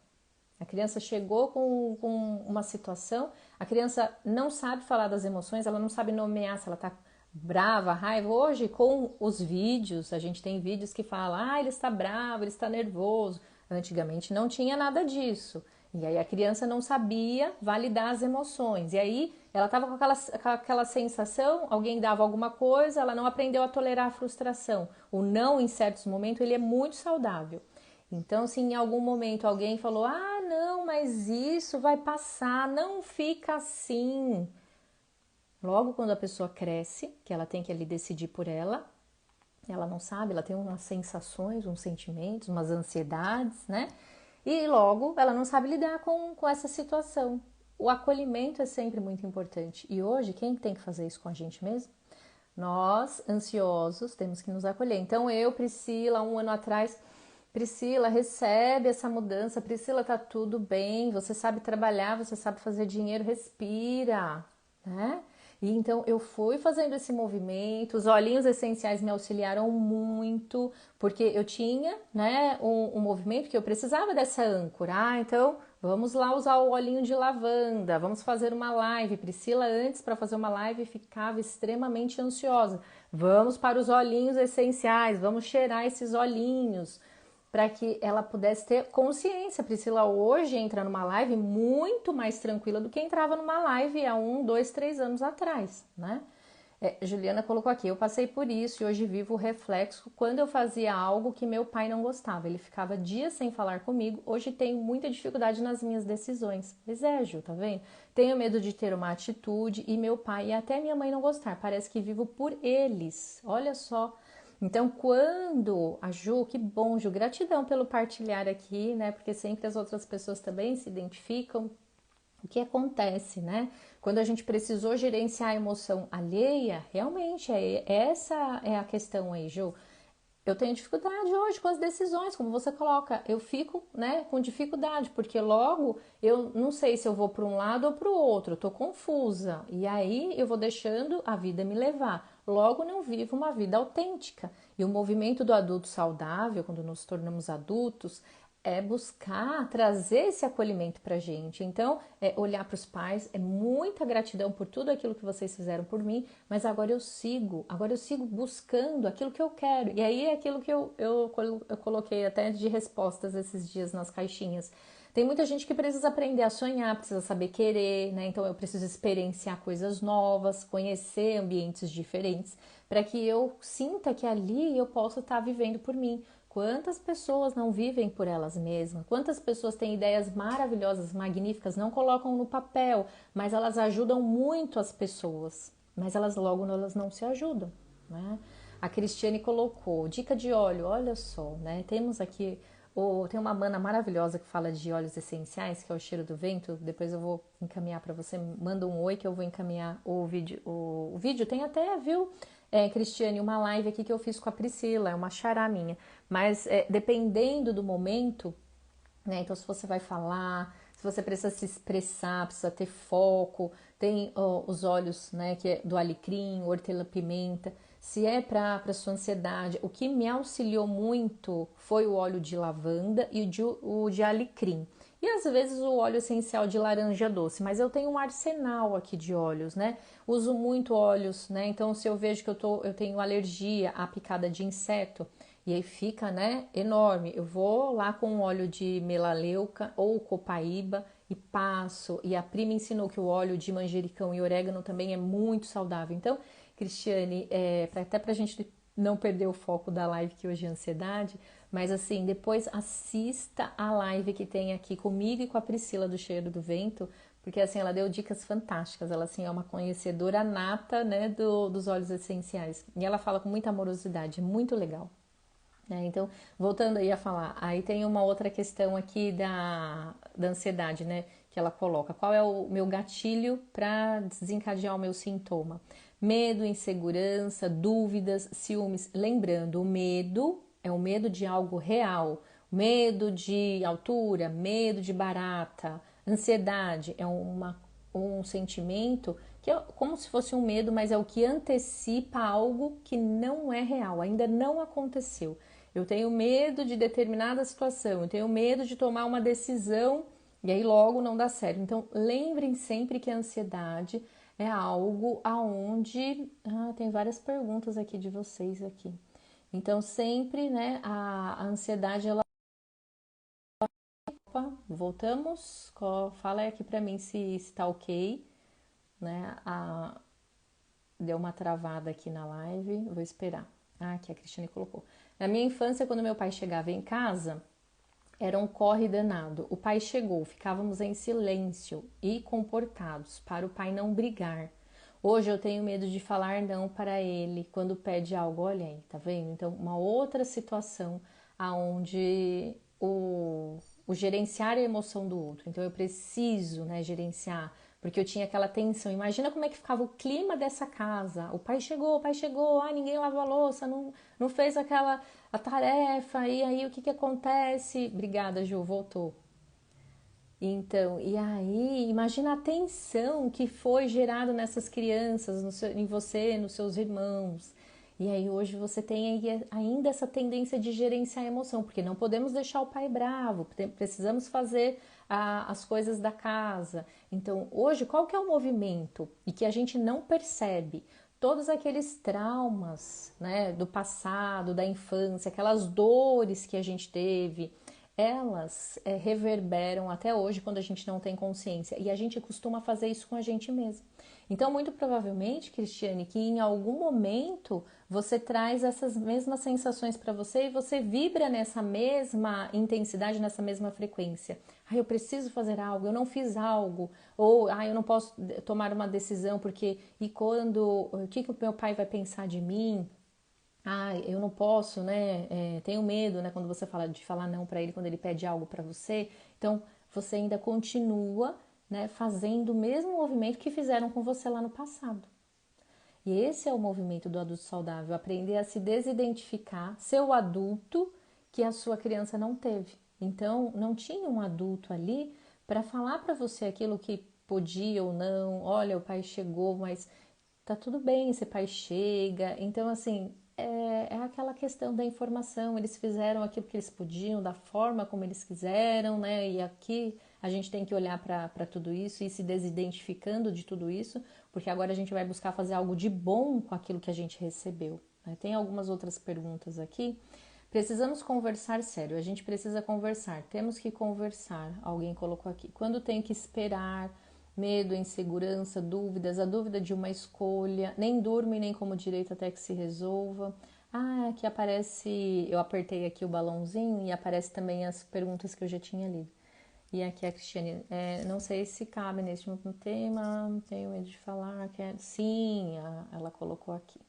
A criança chegou com uma situação, a criança não sabe falar das emoções, ela não sabe nomear se ela tá brava, raiva. Hoje, com os vídeos, a gente tem vídeos que falam, ele está bravo, ele está nervoso. Antigamente não tinha nada disso. E aí a criança não sabia validar as emoções. E aí ela estava com aquela sensação, alguém dava alguma coisa, ela não aprendeu a tolerar a frustração. O não, em certos momentos, ele é muito saudável. Então, se em algum momento alguém falou, não, mas isso vai passar, não fica assim. Logo, quando a pessoa cresce, que ela tem que ali decidir por ela não sabe, ela tem umas sensações, uns sentimentos, umas ansiedades, né? E logo ela não sabe lidar com essa situação. O acolhimento é sempre muito importante. E hoje, quem tem que fazer isso com a gente mesmo? Nós, ansiosos, temos que nos acolher. Então, eu, Priscila, 1 ano atrás, Priscila, recebe essa mudança. Priscila, tá tudo bem, você sabe trabalhar, você sabe fazer dinheiro, respira, né? E então eu fui fazendo esse movimento, os olhinhos essenciais me auxiliaram muito, porque eu tinha, né, um movimento que eu precisava dessa âncora. Então vamos lá usar o olhinho de lavanda, vamos fazer uma live. Priscila, antes para fazer uma live, ficava extremamente ansiosa. Vamos para os olhinhos essenciais, vamos cheirar esses olhinhos, para que ela pudesse ter consciência. Priscila hoje entra numa live muito mais tranquila do que entrava numa live há 1, 2, 3 anos atrás, né? Juliana colocou aqui, eu passei por isso e hoje vivo o reflexo quando eu fazia algo que meu pai não gostava. Ele ficava dias sem falar comigo, hoje tenho muita dificuldade nas minhas decisões. Pois é, Ju, tá vendo? Tenho medo de ter uma atitude e meu pai e até minha mãe não gostar. Parece que vivo por eles. Olha só. Então, quando a Ju, que bom, Ju, gratidão pelo partilhar aqui, né? Porque sempre as outras pessoas também se identificam. O que acontece, né? Quando a gente precisou gerenciar a emoção alheia, realmente essa é a questão aí, Ju. Eu tenho dificuldade hoje com as decisões, como você coloca. Eu fico, né, com dificuldade, porque logo eu não sei se eu vou para um lado ou para o outro, eu tô confusa. E aí eu vou deixando a vida me levar. Logo não vivo uma vida autêntica. E o movimento do adulto saudável, quando nos tornamos adultos, é buscar trazer esse acolhimento para a gente. Então, olhar para os pais, é muita gratidão por tudo aquilo que vocês fizeram por mim, mas agora eu sigo buscando aquilo que eu quero. E aí é aquilo que eu coloquei até de respostas esses dias nas caixinhas. Tem muita gente que precisa aprender a sonhar, precisa saber querer, né? Então eu preciso experienciar coisas novas, conhecer ambientes diferentes, para que eu sinta que ali eu posso estar vivendo por mim. Quantas pessoas não vivem por elas mesmas? Quantas pessoas têm ideias maravilhosas, magníficas, não colocam no papel, mas elas ajudam muito as pessoas. Mas elas não se ajudam, né? A Cristiane colocou dica de óleo, olha só, né? Temos aqui tem uma mana maravilhosa que fala de óleos essenciais, que é o cheiro do vento. Depois eu vou encaminhar para você. Manda um oi que eu vou encaminhar o vídeo. O vídeo tem até, viu, Cristiane, uma live aqui que eu fiz com a Priscila, é uma xará minha. Mas dependendo do momento, né? Então, se você vai falar, se você precisa se expressar, precisa ter foco, tem os óleos, né, que é do alecrim, hortelã-pimenta. Se é para sua ansiedade, o que me auxiliou muito foi o óleo de lavanda e o de alecrim. E às vezes o óleo essencial de laranja doce, mas eu tenho um arsenal aqui de óleos, né? Uso muito óleos, né? Então, se eu vejo que eu tenho alergia à picada de inseto, e aí fica, né, enorme. Eu vou lá com óleo de melaleuca ou copaíba e passo. E a prima ensinou que o óleo de manjericão e orégano também é muito saudável. Então, Cristiane, até pra gente não perder o foco da live que hoje é ansiedade, mas assim, depois assista a live que tem aqui comigo e com a Priscila do Cheiro do Vento, porque assim, ela deu dicas fantásticas, ela assim é uma conhecedora nata, né, dos óleos essenciais. E ela fala com muita amorosidade, é muito legal. Então, voltando aí a falar, aí tem uma outra questão aqui da ansiedade, né? Que ela coloca. Qual é o meu gatilho para desencadear o meu sintoma? Medo, insegurança, dúvidas, ciúmes. Lembrando, o medo é o medo de algo real. Medo de altura, medo de barata. Ansiedade é um sentimento que é como se fosse um medo, mas é o que antecipa algo que não é real, ainda não aconteceu. Eu tenho medo de determinada situação, eu tenho medo de tomar uma decisão e aí logo não dá certo. Então, lembrem sempre que a ansiedade é algo aonde... tem várias perguntas aqui de vocês aqui. Então, sempre, né, a ansiedade, ela... Opa, voltamos. Fala aqui pra mim se tá ok, né? Deu uma travada aqui na live, vou esperar. Aqui a Cristiane colocou. Na minha infância, quando meu pai chegava em casa, era um corre danado. O pai chegou, ficávamos em silêncio e comportados para o pai não brigar. Hoje eu tenho medo de falar não para ele quando pede algo. Olha aí, tá vendo? Então, uma outra situação aonde o gerenciar a emoção do outro. Então, eu preciso, né, gerenciar, porque eu tinha aquela tensão. Imagina como é que ficava o clima dessa casa. O pai chegou, ninguém lavou a louça, não fez a tarefa, e aí o que acontece? Obrigada, Ju, voltou. Então, e aí, imagina a tensão que foi gerada nessas crianças, em você, nos seus irmãos. E aí hoje você tem ainda essa tendência de gerenciar a emoção, porque não podemos deixar o pai bravo, precisamos fazer as coisas da casa. Então, hoje, qual que é o movimento? E que a gente não percebe. Todos aqueles traumas, né, do passado, da infância, aquelas dores que a gente teve, elas reverberam até hoje quando a gente não tem consciência. E a gente costuma fazer isso com a gente mesmo. Então, muito provavelmente, Cristiane, que em algum momento você traz essas mesmas sensações para você e você vibra nessa mesma intensidade, nessa mesma frequência. Ah, eu preciso fazer algo, eu não fiz algo, ou eu não posso tomar uma decisão porque o que o meu pai vai pensar de mim? Eu não posso, né? Tenho medo, né? Quando você fala de falar não para ele, quando ele pede algo para você. Então, você ainda continua, né, fazendo o mesmo movimento que fizeram com você lá no passado. E esse é o movimento do adulto saudável, aprender a se desidentificar, ser o adulto que a sua criança não teve. Então, não tinha um adulto ali para falar para você aquilo que podia ou não. Olha, o pai chegou, mas tá tudo bem, esse pai chega. Então, assim, é aquela questão da informação. Eles fizeram aquilo que eles podiam, da forma como eles quiseram, né? E aqui a gente tem que olhar para tudo isso e ir se desidentificando de tudo isso, porque agora a gente vai buscar fazer algo de bom com aquilo que a gente recebeu. Né? Tem algumas outras perguntas aqui. Precisamos conversar sério, a gente precisa conversar, temos que conversar. Alguém colocou aqui. Quando tem que esperar, medo, insegurança, dúvidas, a dúvida de uma escolha, nem dorme nem como direito até que se resolva. Aqui aparece, eu apertei aqui o balãozinho e aparece também as perguntas que eu já tinha lido. E aqui a Cristiane, não sei se cabe neste tema, tenho medo de falar, sim, ela colocou aqui.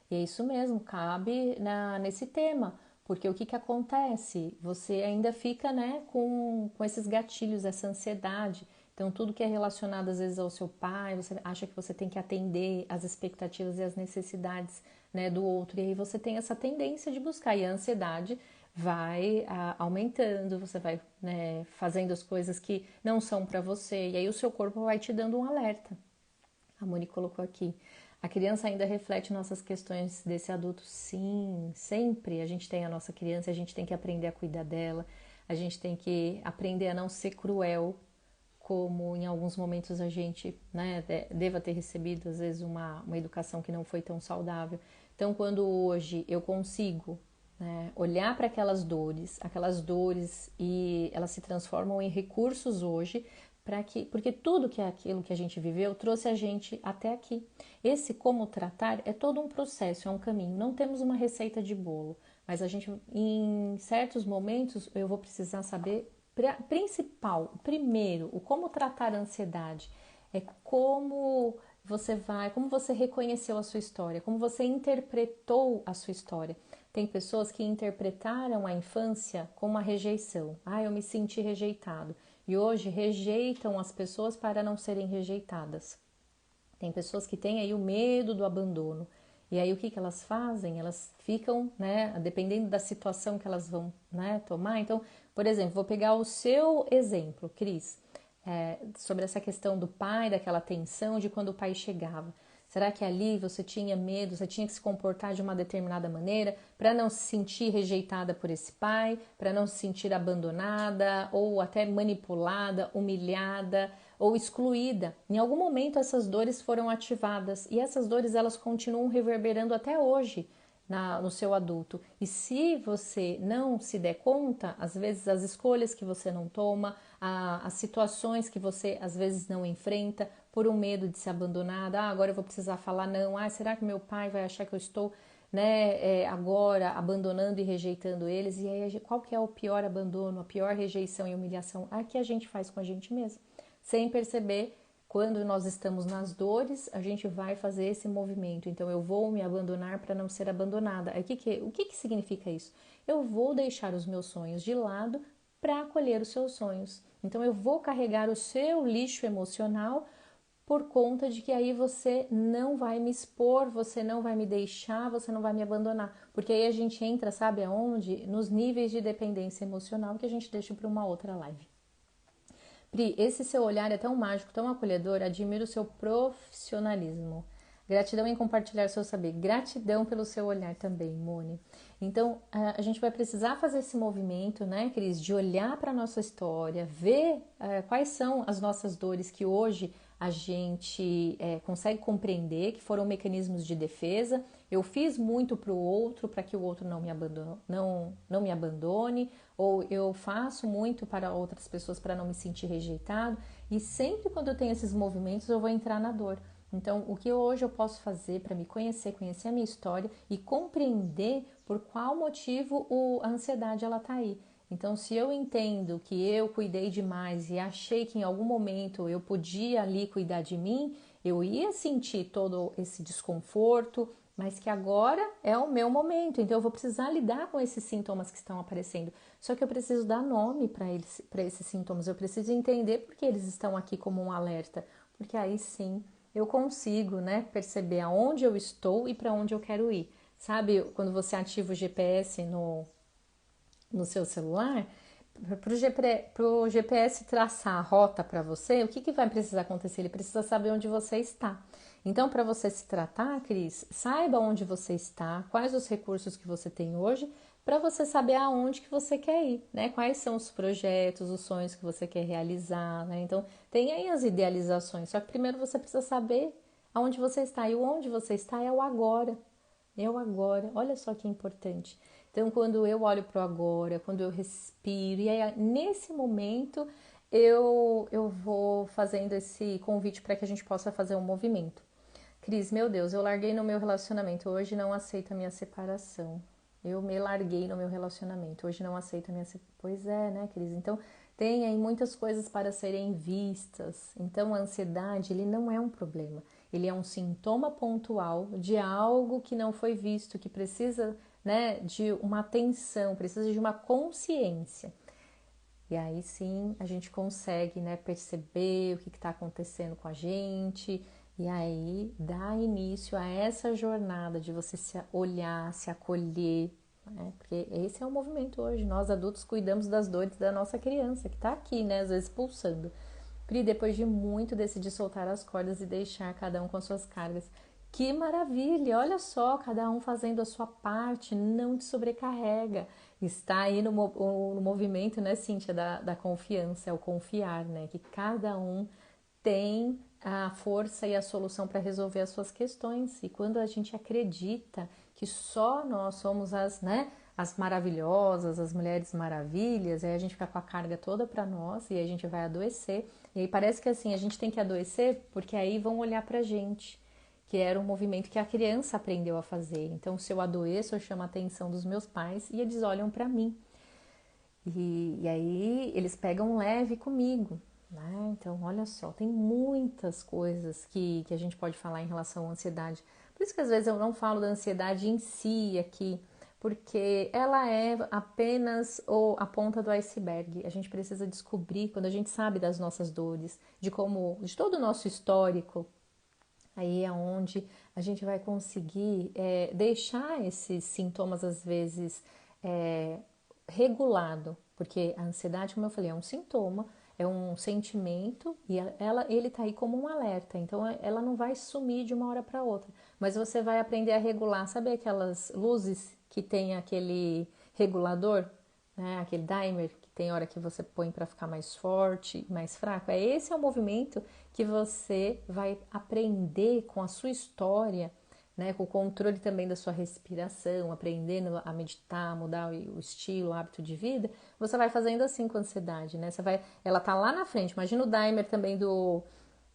E é isso mesmo, cabe nesse tema, porque o que acontece? Você ainda fica, né, com esses gatilhos, essa ansiedade. Então, tudo que é relacionado às vezes ao seu pai, você acha que você tem que atender às expectativas e às necessidades, né, do outro, e aí você tem essa tendência de buscar, e a ansiedade vai aumentando, você vai, né, fazendo as coisas que não são para você, e aí o seu corpo vai te dando um alerta. A Moni colocou aqui. A criança ainda reflete nossas questões desse adulto? Sim, sempre a gente tem a nossa criança, a gente tem que aprender a cuidar dela, a gente tem que aprender a não ser cruel, como em alguns momentos a gente, né, deva ter recebido às vezes uma educação que não foi tão saudável. Então, quando hoje eu consigo, né, olhar para aquelas dores e elas se transformam em recursos hoje, porque tudo que é aquilo que a gente viveu trouxe a gente até aqui. Esse como tratar é todo um processo, é um caminho. Não temos uma receita de bolo, mas a gente, em certos momentos, eu vou precisar saber, primeiro, o como tratar a ansiedade. É como você reconheceu a sua história, como você interpretou a sua história. Tem pessoas que interpretaram a infância como uma rejeição. Eu me senti rejeitado. E hoje rejeitam as pessoas para não serem rejeitadas. Tem pessoas que têm aí o medo do abandono. E aí o que elas fazem? Elas ficam, né, dependendo da situação que elas vão, né, tomar. Então, por exemplo, vou pegar o seu exemplo, Cris, sobre essa questão do pai, daquela tensão de quando o pai chegava. Será que ali você tinha medo, você tinha que se comportar de uma determinada maneira para não se sentir rejeitada por esse pai, para não se sentir abandonada ou até manipulada, humilhada ou excluída? Em algum momento essas dores foram ativadas e essas dores elas continuam reverberando até hoje no seu adulto. E se você não se der conta, às vezes as escolhas que você não toma, as situações que você às vezes não enfrenta por um medo de ser abandonada, agora eu vou precisar falar não, será que meu pai vai achar que eu estou, né, agora abandonando e rejeitando eles? E aí qual que é o pior abandono, a pior rejeição e humilhação? A que a gente faz com a gente mesmo, sem perceber. Quando nós estamos nas dores, a gente vai fazer esse movimento. Então, eu vou me abandonar para não ser abandonada. O que significa isso? Eu vou deixar os meus sonhos de lado para acolher os seus sonhos. Então, eu vou carregar o seu lixo emocional por conta de que aí você não vai me expor, você não vai me deixar, você não vai me abandonar. Porque aí a gente entra, sabe aonde? Nos níveis de dependência emocional que a gente deixa para uma outra live. Pri, esse seu olhar é tão mágico, tão acolhedor, admiro o seu profissionalismo. Gratidão em compartilhar seu saber. Gratidão pelo seu olhar também, Mone. Então, a gente vai precisar fazer esse movimento, né, Cris, de olhar para a nossa história, ver quais são as nossas dores que hoje a gente consegue compreender, que foram mecanismos de defesa. Eu fiz muito para o outro, para que o outro não me abandone, ou eu faço muito para outras pessoas para não me sentir rejeitado. E sempre quando eu tenho esses movimentos, eu vou entrar na dor. Então, o que hoje eu posso fazer para me conhecer, conhecer a minha história e compreender por qual motivo a ansiedade ela tá aí. Então, se eu entendo que eu cuidei demais e achei que em algum momento eu podia ali cuidar de mim, eu ia sentir todo esse desconforto, mas que agora é o meu momento. Então, eu vou precisar lidar com esses sintomas que estão aparecendo. Só que eu preciso dar nome para esses sintomas. Eu preciso entender por que eles estão aqui como um alerta, porque aí sim eu consigo, né, perceber aonde eu estou e para onde eu quero ir. Sabe, quando você ativa o GPS no seu celular, para o GPS traçar a rota para você, o que vai precisar acontecer? Ele precisa saber onde você está. Então, para você se tratar, Cris, saiba onde você está, quais os recursos que você tem hoje, para você saber aonde que você quer ir, né? Quais são os projetos, os sonhos que você quer realizar, né? Então, tem aí as idealizações, só que primeiro você precisa saber aonde você está, e o onde você está é o agora. É o agora, olha só que importante. Então, quando eu olho para o agora, quando eu respiro, e aí nesse momento eu vou fazendo esse convite para que a gente possa fazer um movimento. Cris, meu Deus, eu larguei no meu relacionamento, hoje não aceito a minha separação. Eu me larguei no meu relacionamento, hoje não aceito a minha separação. Pois é, né, Cris? Então, tem aí muitas coisas para serem vistas. Então, a ansiedade, ele não é um problema. Ele é um sintoma pontual de algo que não foi visto, que precisa, né, de uma atenção, precisa de uma consciência. E aí sim a gente consegue, né, perceber o que está acontecendo com a gente e aí dá início a essa jornada de você se olhar, se acolher, né? Porque esse é o movimento hoje. Nós adultos cuidamos das dores da nossa criança que está aqui, né, às vezes pulsando. Pri, depois de muito decidir soltar as cordas e deixar cada um com as suas cargas. Que maravilha! Olha só, cada um fazendo a sua parte, não te sobrecarrega. Está aí no movimento, né, Cíntia, da confiança, é o confiar, né? Que cada um tem a força e a solução para resolver as suas questões. E quando a gente acredita que só nós somos as, né, as maravilhosas, as mulheres maravilhas, aí a gente fica com a carga toda para nós e aí a gente vai adoecer. E aí parece que assim, a gente tem que adoecer porque aí vão olhar pra gente, que era um movimento que a criança aprendeu a fazer. Então, se eu adoeço, eu chamo a atenção dos meus pais e eles olham para mim. E aí eles pegam leve comigo, né? Então, olha só, tem muitas coisas que a gente pode falar em relação à ansiedade. Por isso que às vezes eu não falo da ansiedade em si aqui, porque ela é apenas a ponta do iceberg. A gente precisa descobrir, quando a gente sabe das nossas dores, de todo o nosso histórico, aí é onde a gente vai conseguir deixar esses sintomas, às vezes, regulado, porque a ansiedade, como eu falei, é um sintoma, é um sentimento e ele tá aí como um alerta, então ela não vai sumir de uma hora para outra, mas você vai aprender a regular, sabe aquelas luzes que tem aquele regulador, né, aquele dimer, que tem hora que você põe para ficar mais forte, mais fraco, esse é o movimento que você vai aprender com a sua história, né, com o controle também da sua respiração, aprendendo a meditar, mudar o estilo, o hábito de vida, você vai fazendo assim com a ansiedade, né? Ela tá lá na frente. Imagina o dimer também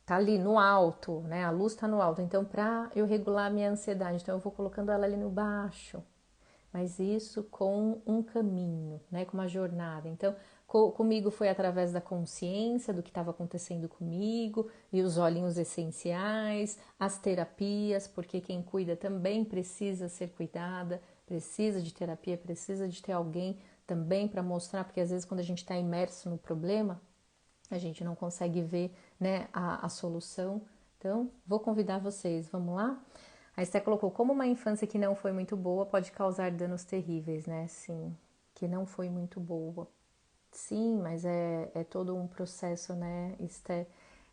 tá ali no alto, né? A luz tá no alto. Então, para eu regular a minha ansiedade, então eu vou colocando ela ali no baixo. Mas isso com um caminho, né? Com uma jornada. Então, comigo foi através da consciência do que estava acontecendo comigo e os olhinhos essenciais, as terapias, porque quem cuida também precisa ser cuidada, precisa de terapia, precisa de ter alguém também para mostrar, porque às vezes quando a gente está imerso no problema, a gente não consegue ver, né, a solução. Então, vou convidar vocês, vamos lá? A Esté colocou, como uma infância que não foi muito boa pode causar danos terríveis, né? Sim, que não foi muito boa. Sim, mas é todo um processo, né, Esté?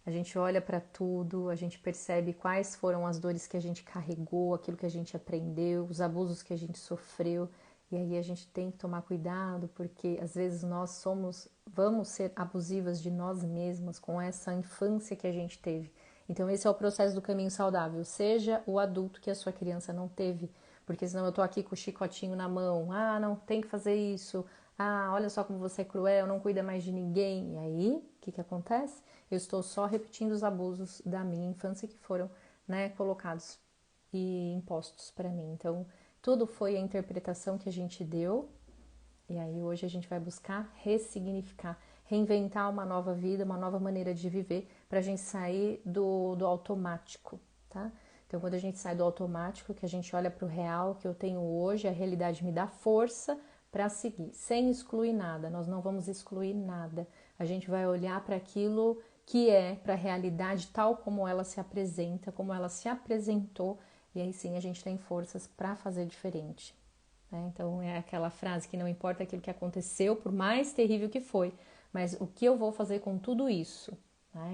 A gente olha para tudo, a gente percebe quais foram as dores que a gente carregou, aquilo que a gente aprendeu, os abusos que a gente sofreu. E aí a gente tem que tomar cuidado, porque às vezes vamos ser abusivas de nós mesmas com essa infância que a gente teve. Então esse é o processo do caminho saudável. Seja o adulto que a sua criança não teve, porque senão eu tô aqui com o chicotinho na mão. Ah, não tem que fazer isso. Ah, olha só como você é cruel, não cuida mais de ninguém. E aí, o que acontece? Eu estou só repetindo os abusos da minha infância que foram, né, colocados e impostos para mim. Então, tudo foi a interpretação que a gente deu. E aí hoje a gente vai buscar ressignificar, reinventar uma nova vida, uma nova maneira de viver para a gente sair do automático, tá? Então, quando a gente sai do automático, que a gente olha para o real que eu tenho hoje, a realidade me dá força para seguir, sem excluir nada. Nós não vamos excluir nada. A gente vai olhar para aquilo que é, para a realidade tal como ela se apresenta, como ela se apresentou, e aí sim a gente tem forças para fazer diferente. Então é aquela frase que não importa aquilo que aconteceu, por mais terrível que foi, mas o que eu vou fazer com tudo isso?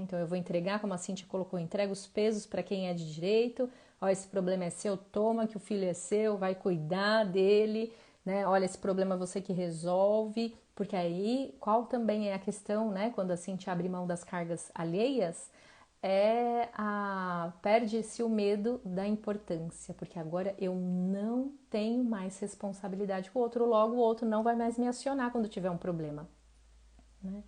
Então eu vou entregar, como a Cíntia colocou, entrega os pesos para quem é de direito. Ó, esse problema é seu, toma, que o filho é seu, vai cuidar dele, né? Olha, esse problema é você que resolve, porque aí qual também é a questão, né? Quando a Cíntia abre mão das cargas alheias, perde-se o medo da importância, porque agora eu não tenho mais responsabilidade com o outro, logo o outro não vai mais me acionar quando tiver um problema, né?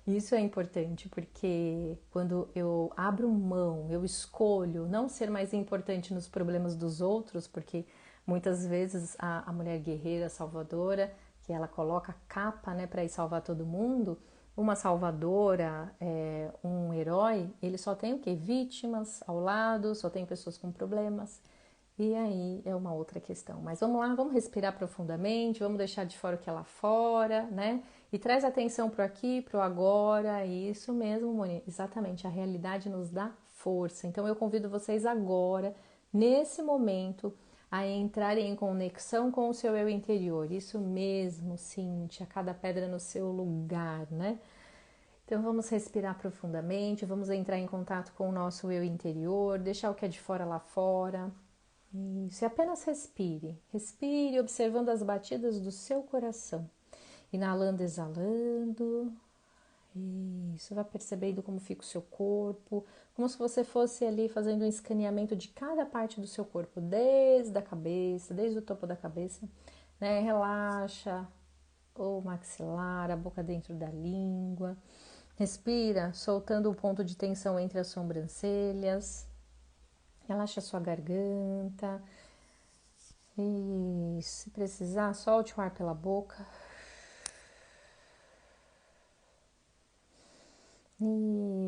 Isso é importante, porque quando eu abro mão, eu escolho não ser mais importante nos problemas dos outros, porque muitas vezes a mulher guerreira, salvadora, que ela coloca a capa, né, para ir salvar todo mundo, uma salvadora, um herói, ele só tem o quê? Vítimas ao lado, só tem pessoas com problemas. E aí é uma outra questão. Mas vamos lá, vamos respirar profundamente, vamos deixar de fora o que é lá fora, né? E traz atenção para o aqui, para o agora. Isso mesmo, Moni. Exatamente, a realidade nos dá força. Então eu convido vocês agora, nesse momento, a entrarem em conexão com o seu eu interior. Isso mesmo, Cíntia, cada pedra no seu lugar, né? Então vamos respirar profundamente, vamos entrar em contato com o nosso eu interior, deixar o que é de fora lá fora. Isso, e apenas respire. Respire observando as batidas do seu coração. Inalando, exalando. Isso, vai percebendo como fica o seu corpo, como se você fosse ali fazendo um escaneamento de cada parte do seu corpo, desde a cabeça, desde o topo da cabeça, né? Relaxa o maxilar, a boca dentro da língua. Respira, soltando o ponto de tensão entre as sobrancelhas. Relaxa a sua garganta. E se precisar, solte o ar pela boca.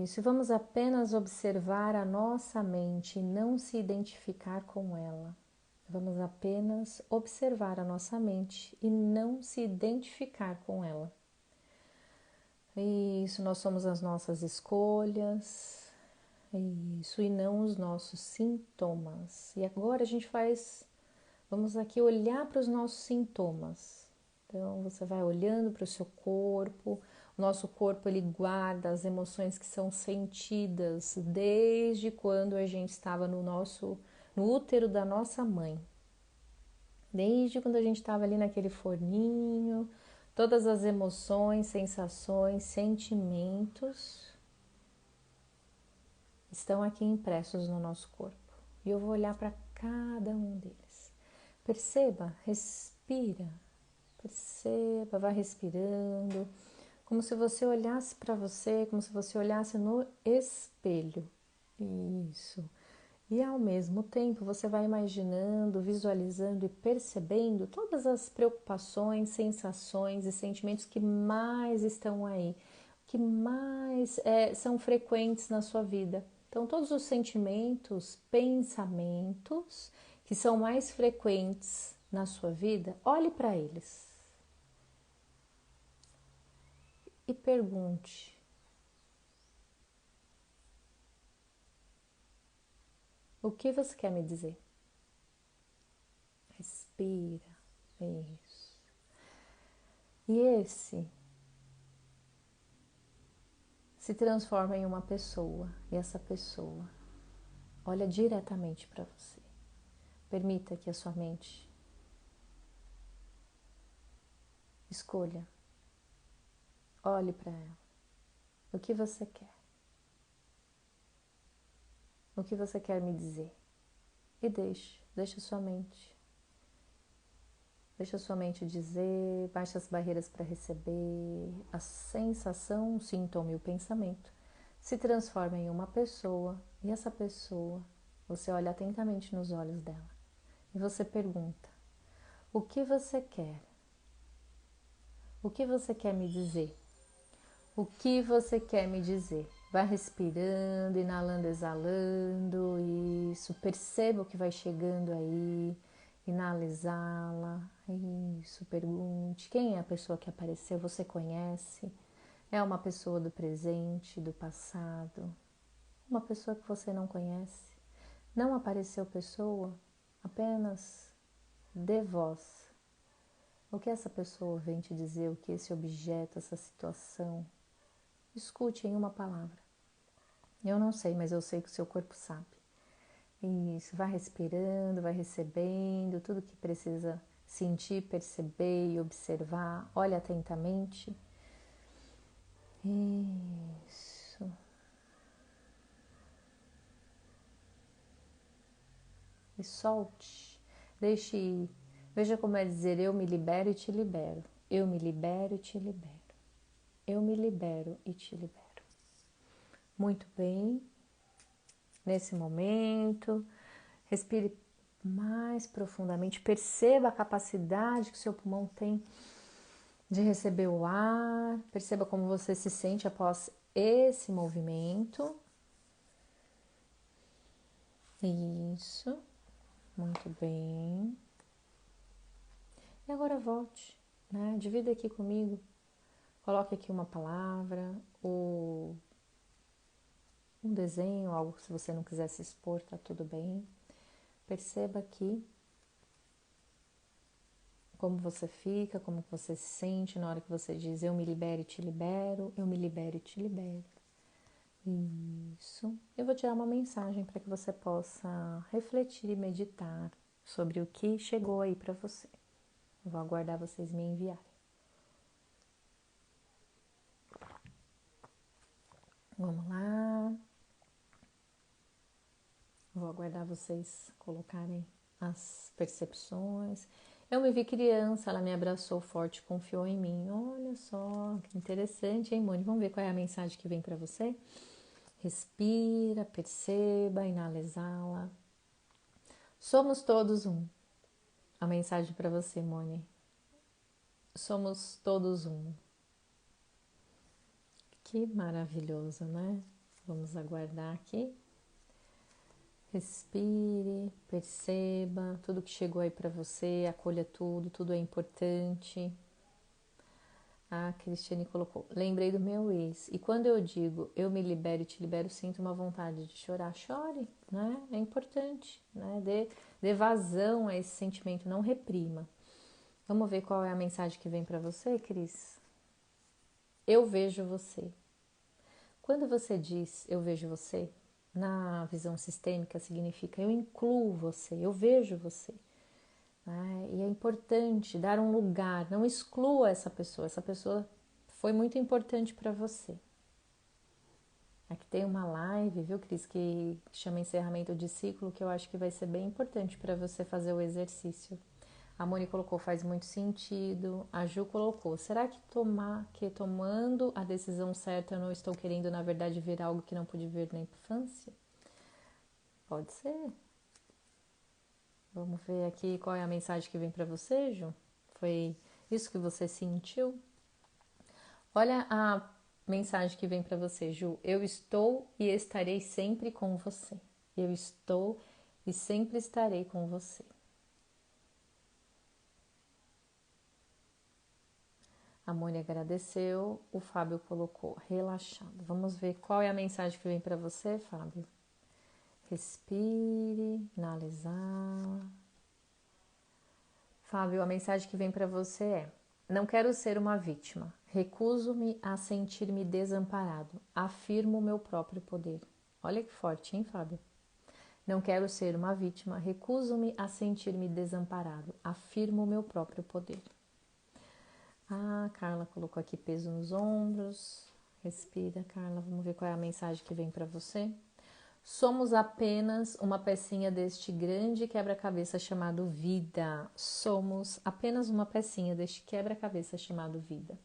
Isso, vamos apenas observar a nossa mente e não se identificar com ela. Vamos apenas observar a nossa mente e não se identificar com ela. Isso, nós somos as nossas escolhas. Isso, e não os nossos sintomas. E agora a gente vamos aqui olhar para os nossos sintomas. Então, você vai olhando para o seu corpo. O nosso corpo, ele guarda as emoções que são sentidas desde quando a gente estava no útero da nossa mãe. Desde quando a gente estava ali naquele forninho, todas as emoções, sensações, sentimentos estão aqui impressos no nosso corpo. E eu vou olhar para cada um deles. Perceba, respira, perceba, vá respirando, como se você olhasse para você, como se você olhasse no espelho. Isso. E ao mesmo tempo você vai imaginando, visualizando e percebendo todas as preocupações, sensações e sentimentos que mais estão aí, que mais são frequentes na sua vida. Então, todos os sentimentos, pensamentos que são mais frequentes na sua vida, olhe para eles e pergunte: o que você quer me dizer? Respira. Isso. E esse se transforma em uma pessoa e essa pessoa olha diretamente para você. Permita que a sua mente escolha, olhe para ela. O que você quer? O que você quer me dizer? E deixa a sua mente. Deixa a sua mente dizer, baixa as barreiras para receber. A sensação, o sintoma e o pensamento se transforma em uma pessoa e essa pessoa, você olha atentamente nos olhos dela e você pergunta: o que você quer? O que você quer me dizer? O que você quer me dizer? Vai respirando, inalando, exalando, isso. Perceba o que vai chegando aí. Inala, exala, isso. Pergunte: quem é a pessoa que apareceu? Você conhece? É uma pessoa do presente, do passado? Uma pessoa que você não conhece? Não apareceu pessoa? Apenas dê voz. O que essa pessoa vem te dizer? O que esse objeto, essa situação? Escute em uma palavra. Eu não sei, mas eu sei que o seu corpo sabe. Isso, vai respirando, vai recebendo tudo que precisa sentir, perceber e observar. Olha atentamente. Isso. E solte. Deixe ir. Veja como é dizer: eu me libero e te libero. Eu me libero e te libero. Eu me libero e te libero. Muito bem. Nesse momento, respire mais profundamente. Perceba a capacidade que o seu pulmão tem de receber o ar. Perceba como você se sente após esse movimento. Isso. Muito bem. E agora volte, né? Divida aqui comigo. Coloque aqui uma palavra ou um desenho, algo que se você não quiser se expor, tá tudo bem. Perceba aqui como você fica, como você se sente na hora que você diz: eu me libero e te libero, eu me libero e te libero. Isso. Eu vou tirar uma mensagem para que você possa refletir e meditar sobre o que chegou aí para você. Eu vou aguardar vocês me enviarem. Vamos lá. Vou aguardar vocês colocarem as percepções. Eu me vi criança, ela me abraçou forte, confiou em mim. Olha só, que interessante, hein, Mônica? Vamos ver qual é a mensagem que vem para você? Respira, perceba, inala, exala. Somos todos um. A mensagem para você, Mônica. Somos todos um. Que maravilhoso, né? Vamos aguardar aqui. Respire, perceba tudo que chegou aí para você, acolha tudo, tudo é importante. A Cristiane colocou: lembrei do meu ex. E quando eu digo eu me libero e te libero, sinto uma vontade de chorar. Chore, né? É importante, né? Dê vazão a esse sentimento, não reprima. Vamos ver qual é a mensagem que vem para você, Cris? Eu vejo você. Quando você diz eu vejo você, na visão sistêmica significa eu incluo você, eu vejo você. Né? E é importante dar um lugar, não exclua essa pessoa foi muito importante para você. Aqui tem uma live, viu, Cris, que chama Encerramento de Ciclo, que eu acho que vai ser bem importante para você fazer o exercício. A Moni colocou: faz muito sentido. A Ju colocou: será que tomando a decisão certa eu não estou querendo, na verdade, ver algo que não pude ver na infância? Pode ser. Vamos ver aqui qual é a mensagem que vem para você, Ju. Foi isso que você sentiu? Olha a mensagem que vem para você, Ju. Eu estou e estarei sempre com você. Eu estou e sempre estarei com você. A Mônica agradeceu, o Fábio colocou relaxado. Vamos ver qual é a mensagem que vem para você, Fábio. Respire, inala, exala. Fábio, a mensagem que vem para você é: Não quero ser uma vítima. Recuso-me a sentir-me desamparado. Afirmo o meu próprio poder. Olha que forte, hein, Fábio? Não quero ser uma vítima. Recuso-me a sentir-me desamparado. Afirmo o meu próprio poder. Ah, Carla colocou aqui peso nos ombros. Respira, Carla. Vamos ver qual é a mensagem que vem para você. Somos apenas uma pecinha deste grande quebra-cabeça chamado vida. Somos apenas uma pecinha deste quebra-cabeça chamado vida.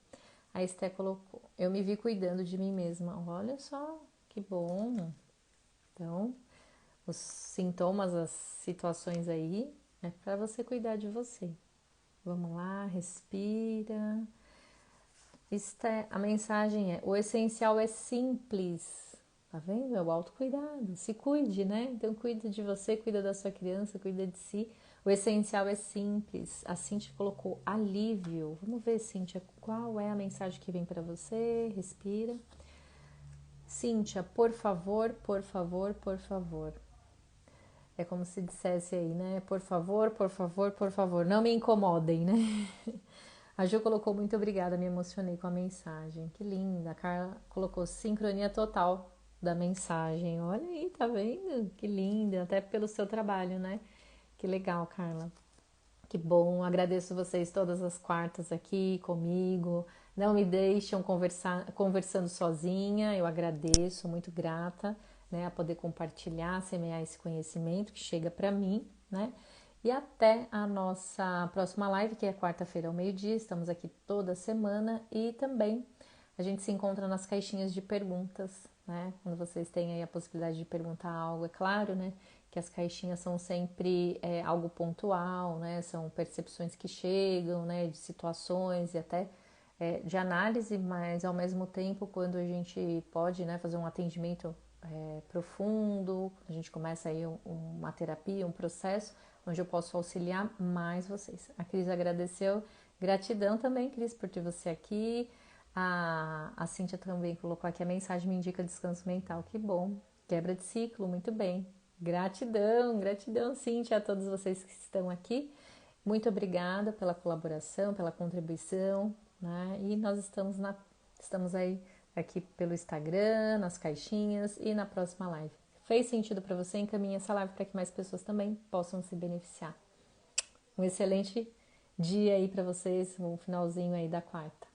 A Esté colocou, eu me vi cuidando de mim mesma. Olha só, que bom. Então, os sintomas, as situações aí, é para você cuidar de você. Vamos lá, respira. Esté, a mensagem é, o essencial é simples. Tá vendo? É o autocuidado. Se cuide, né? Então, cuida de você, cuida da sua criança, cuida de si. O essencial é simples. A Cíntia colocou alívio. Vamos ver, Cíntia, qual é a mensagem que vem para você? Respira. Cíntia, por favor, por favor, por favor. É como se dissesse aí, né? Por favor, por favor, por favor. Não me incomodem, né? A Ju colocou muito obrigada, me emocionei com a mensagem. Que linda. A Carla colocou sincronia total da mensagem. Olha aí, tá vendo? Que linda. Até pelo seu trabalho, né? Que legal, Carla. Que bom. Agradeço vocês todas as quartas aqui comigo. Não me deixam conversando sozinha. Eu agradeço, muito grata, né, a poder compartilhar, semear esse conhecimento que chega para mim, né? E até a nossa próxima live, que é quarta-feira ao meio-dia. Estamos aqui toda semana e também a gente se encontra nas caixinhas de perguntas, né? Quando vocês têm aí a possibilidade de perguntar algo, é claro, né? Que as caixinhas são sempre algo pontual, né? São percepções que chegam, né? De situações e até de análise, mas ao mesmo tempo, quando a gente pode, né, fazer um atendimento profundo, a gente começa aí uma terapia, um processo onde eu posso auxiliar mais vocês. A Cris agradeceu, gratidão também, Cris, por ter você aqui. A Cíntia também colocou aqui a mensagem, me indica descanso mental, que bom. Quebra de ciclo, muito bem. Gratidão, gratidão, Cíntia, a todos vocês que estão aqui. Muito obrigada pela colaboração, pela contribuição, né? E nós estamos aí aqui pelo Instagram, nas caixinhas e na próxima live. Fez sentido para você? Encaminhe essa live para que mais pessoas também possam se beneficiar. Um excelente dia aí para vocês, um finalzinho aí da quarta.